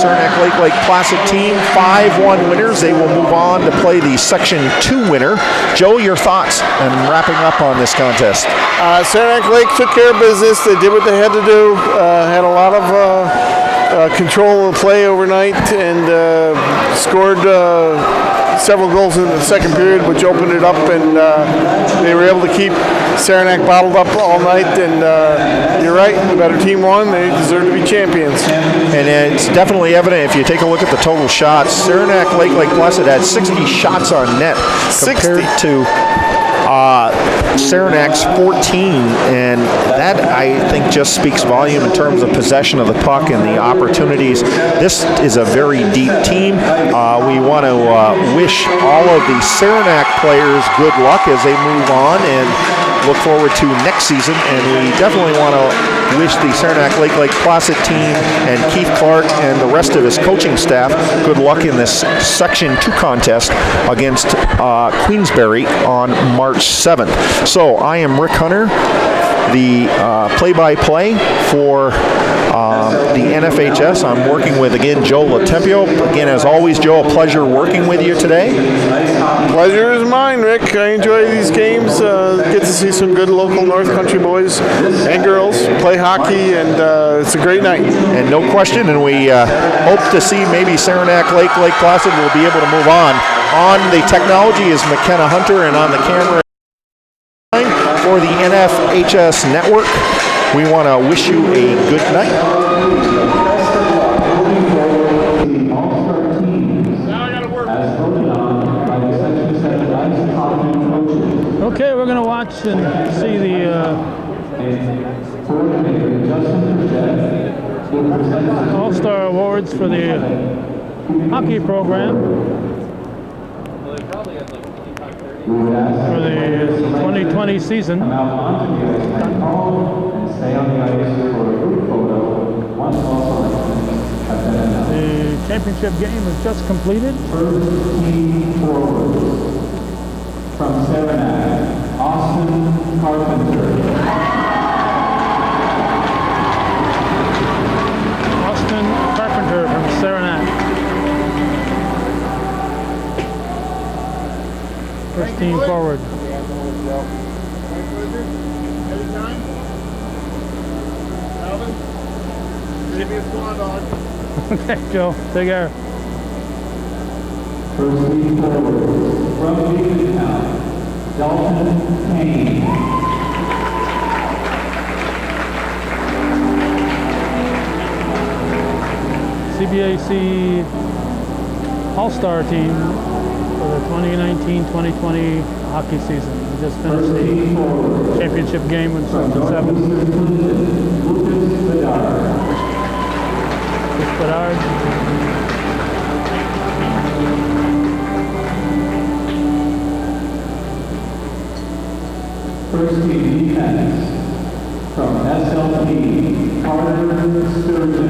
Saranac Lake Placid team. 5-1 winners. They will move on to play the Section 2 winner. Joe, your thoughts and wrapping up on this contest? Saranac Lake took care of business. They did what they had to do. Had a lot of control of the play overnight, and scored several goals in the second period, which opened it up, and they were able to keep Saranac bottled up all night. And you're right, the better team won. They deserve to be champions. And it's definitely evident if you take a look at the total shots. Saranac Lake Placid had 60 shots on net compared to Saranac's 14, and that, I think, just speaks volume in terms of possession of the puck and the opportunities. This is a very deep team. We want to wish all of the Saranac players good luck as they move on and look forward to next season, and we definitely want to wish the Saranac Lake Placid team and Keith Clark and the rest of his coaching staff good luck in this Section 2 contest against Queensbury on March 7th. So I am Rick Hunter, the play-by-play for the NFHS. I'm working with, again, Joe Latempio. Again, as always, Joe, a pleasure working with you today. Pleasure is mine, Rick. I enjoy these games. Get to see some good local North Country boys and girls play hockey, and it's a great night. And no question, and we hope to see maybe Saranac Lake Placid will be able to move on. On the technology is McKenna Hunter, and on the camera for the NFHS Network, we want to wish you a good night. Okay, we're going to watch and see the All-Star Awards for the hockey program for the 2020 season. The championship game is just completed. From Saranac, Austin Carpenter. Austin Carpenter from Saranac. First team forward. Okay, Joe. Take care. First lead forward from Beacontown, Dalton Kane. CBAC All-Star team for the 2019-2020 hockey season. We just finished the championship game with seven. Lucas Bedard. First team defense from SLP, Carter Sturgeon.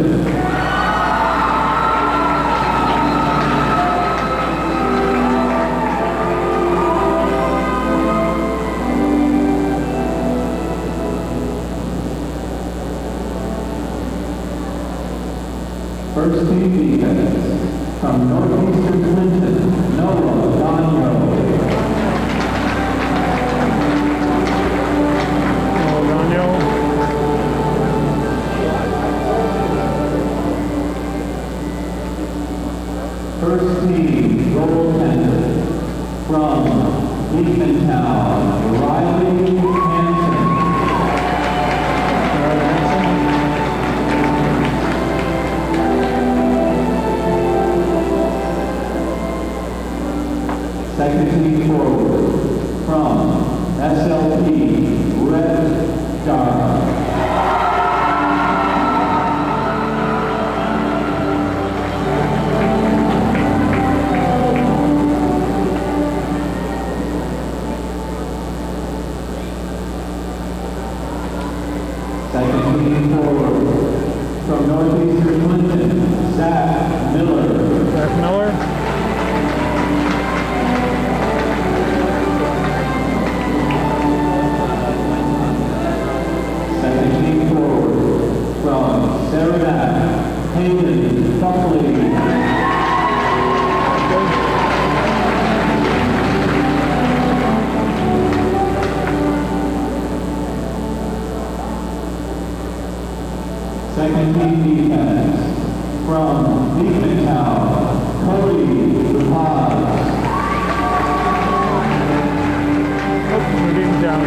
First team defense from Northeastern Clinton, Noah Donio. First team goaltender from Beacontown, Riley Hansen. Second team forward from SLP, Red Dar. Second team forward from Northeastern Clinton, Zach Miller. Zach Miller. From Saranac, Hayden Buckley. Second team defense from Beacontown, Cody DePaz. We're getting down.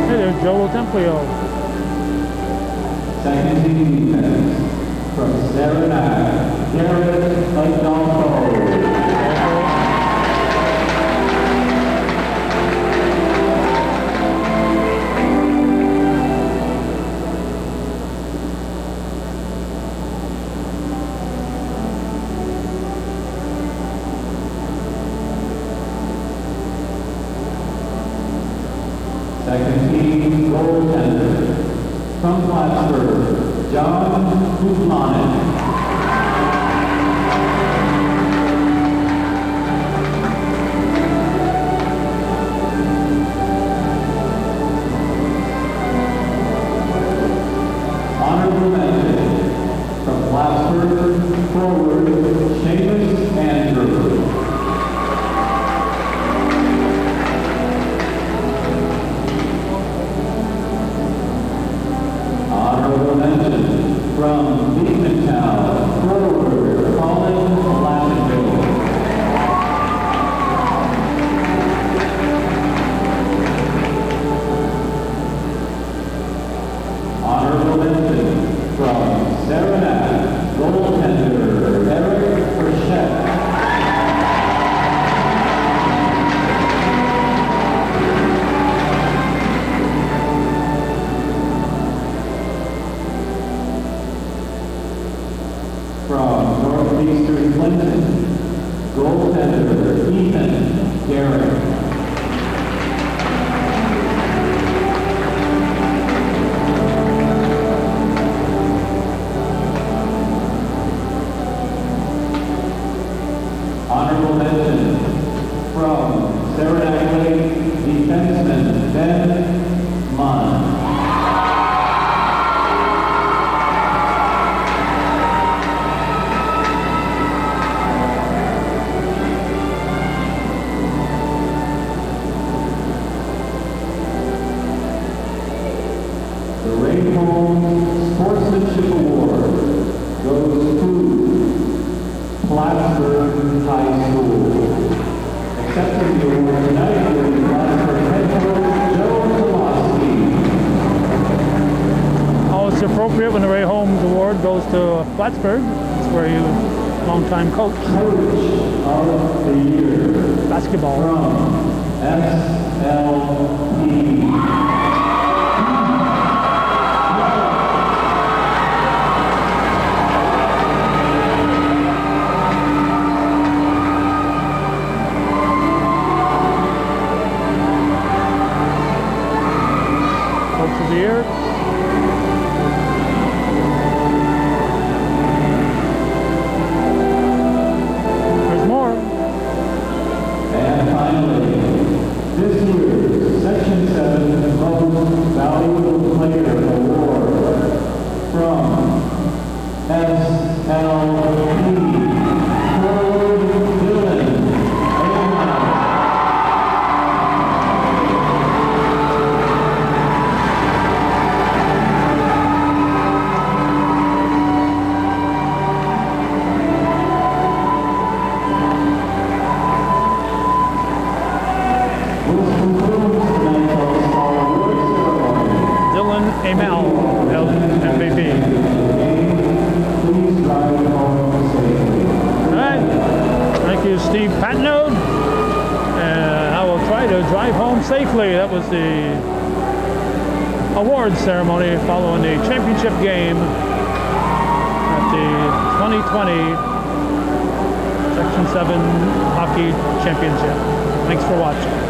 Hey there, Joel Templio. Second team defense from Saranac, Garrett Adolfo. Second team goaltender from Plattsburgh, John Guzman. Honorable mention from Plattsburgh forward, Seamus Andrew. Honorable mention from Beacontown, forward, Colin Lattimore. Honorable mention from Saranac, goaltender, Eric Frechette. From Northeastern Clinton, goaltender Ethan Garrett. Honorable mention from Saranac Lake defenseman Ben Munn. The Rainbow year when the Ray Holmes Award goes to Plattsburgh. That's where you longtime coach. Coach of the Year Basketball. from SLP. Coach of the Year. There's more. And finally, this year's Section 7 Most Valuable Player Award from SLP. Ford Dillon. Dylan Amel, MVP. Please drive home safely. All right. Thank you, Steve Patnode. And I will try to drive home safely. That was the awards ceremony following the championship game at the 2020 Section 7 Hockey Championship. Thanks for watching.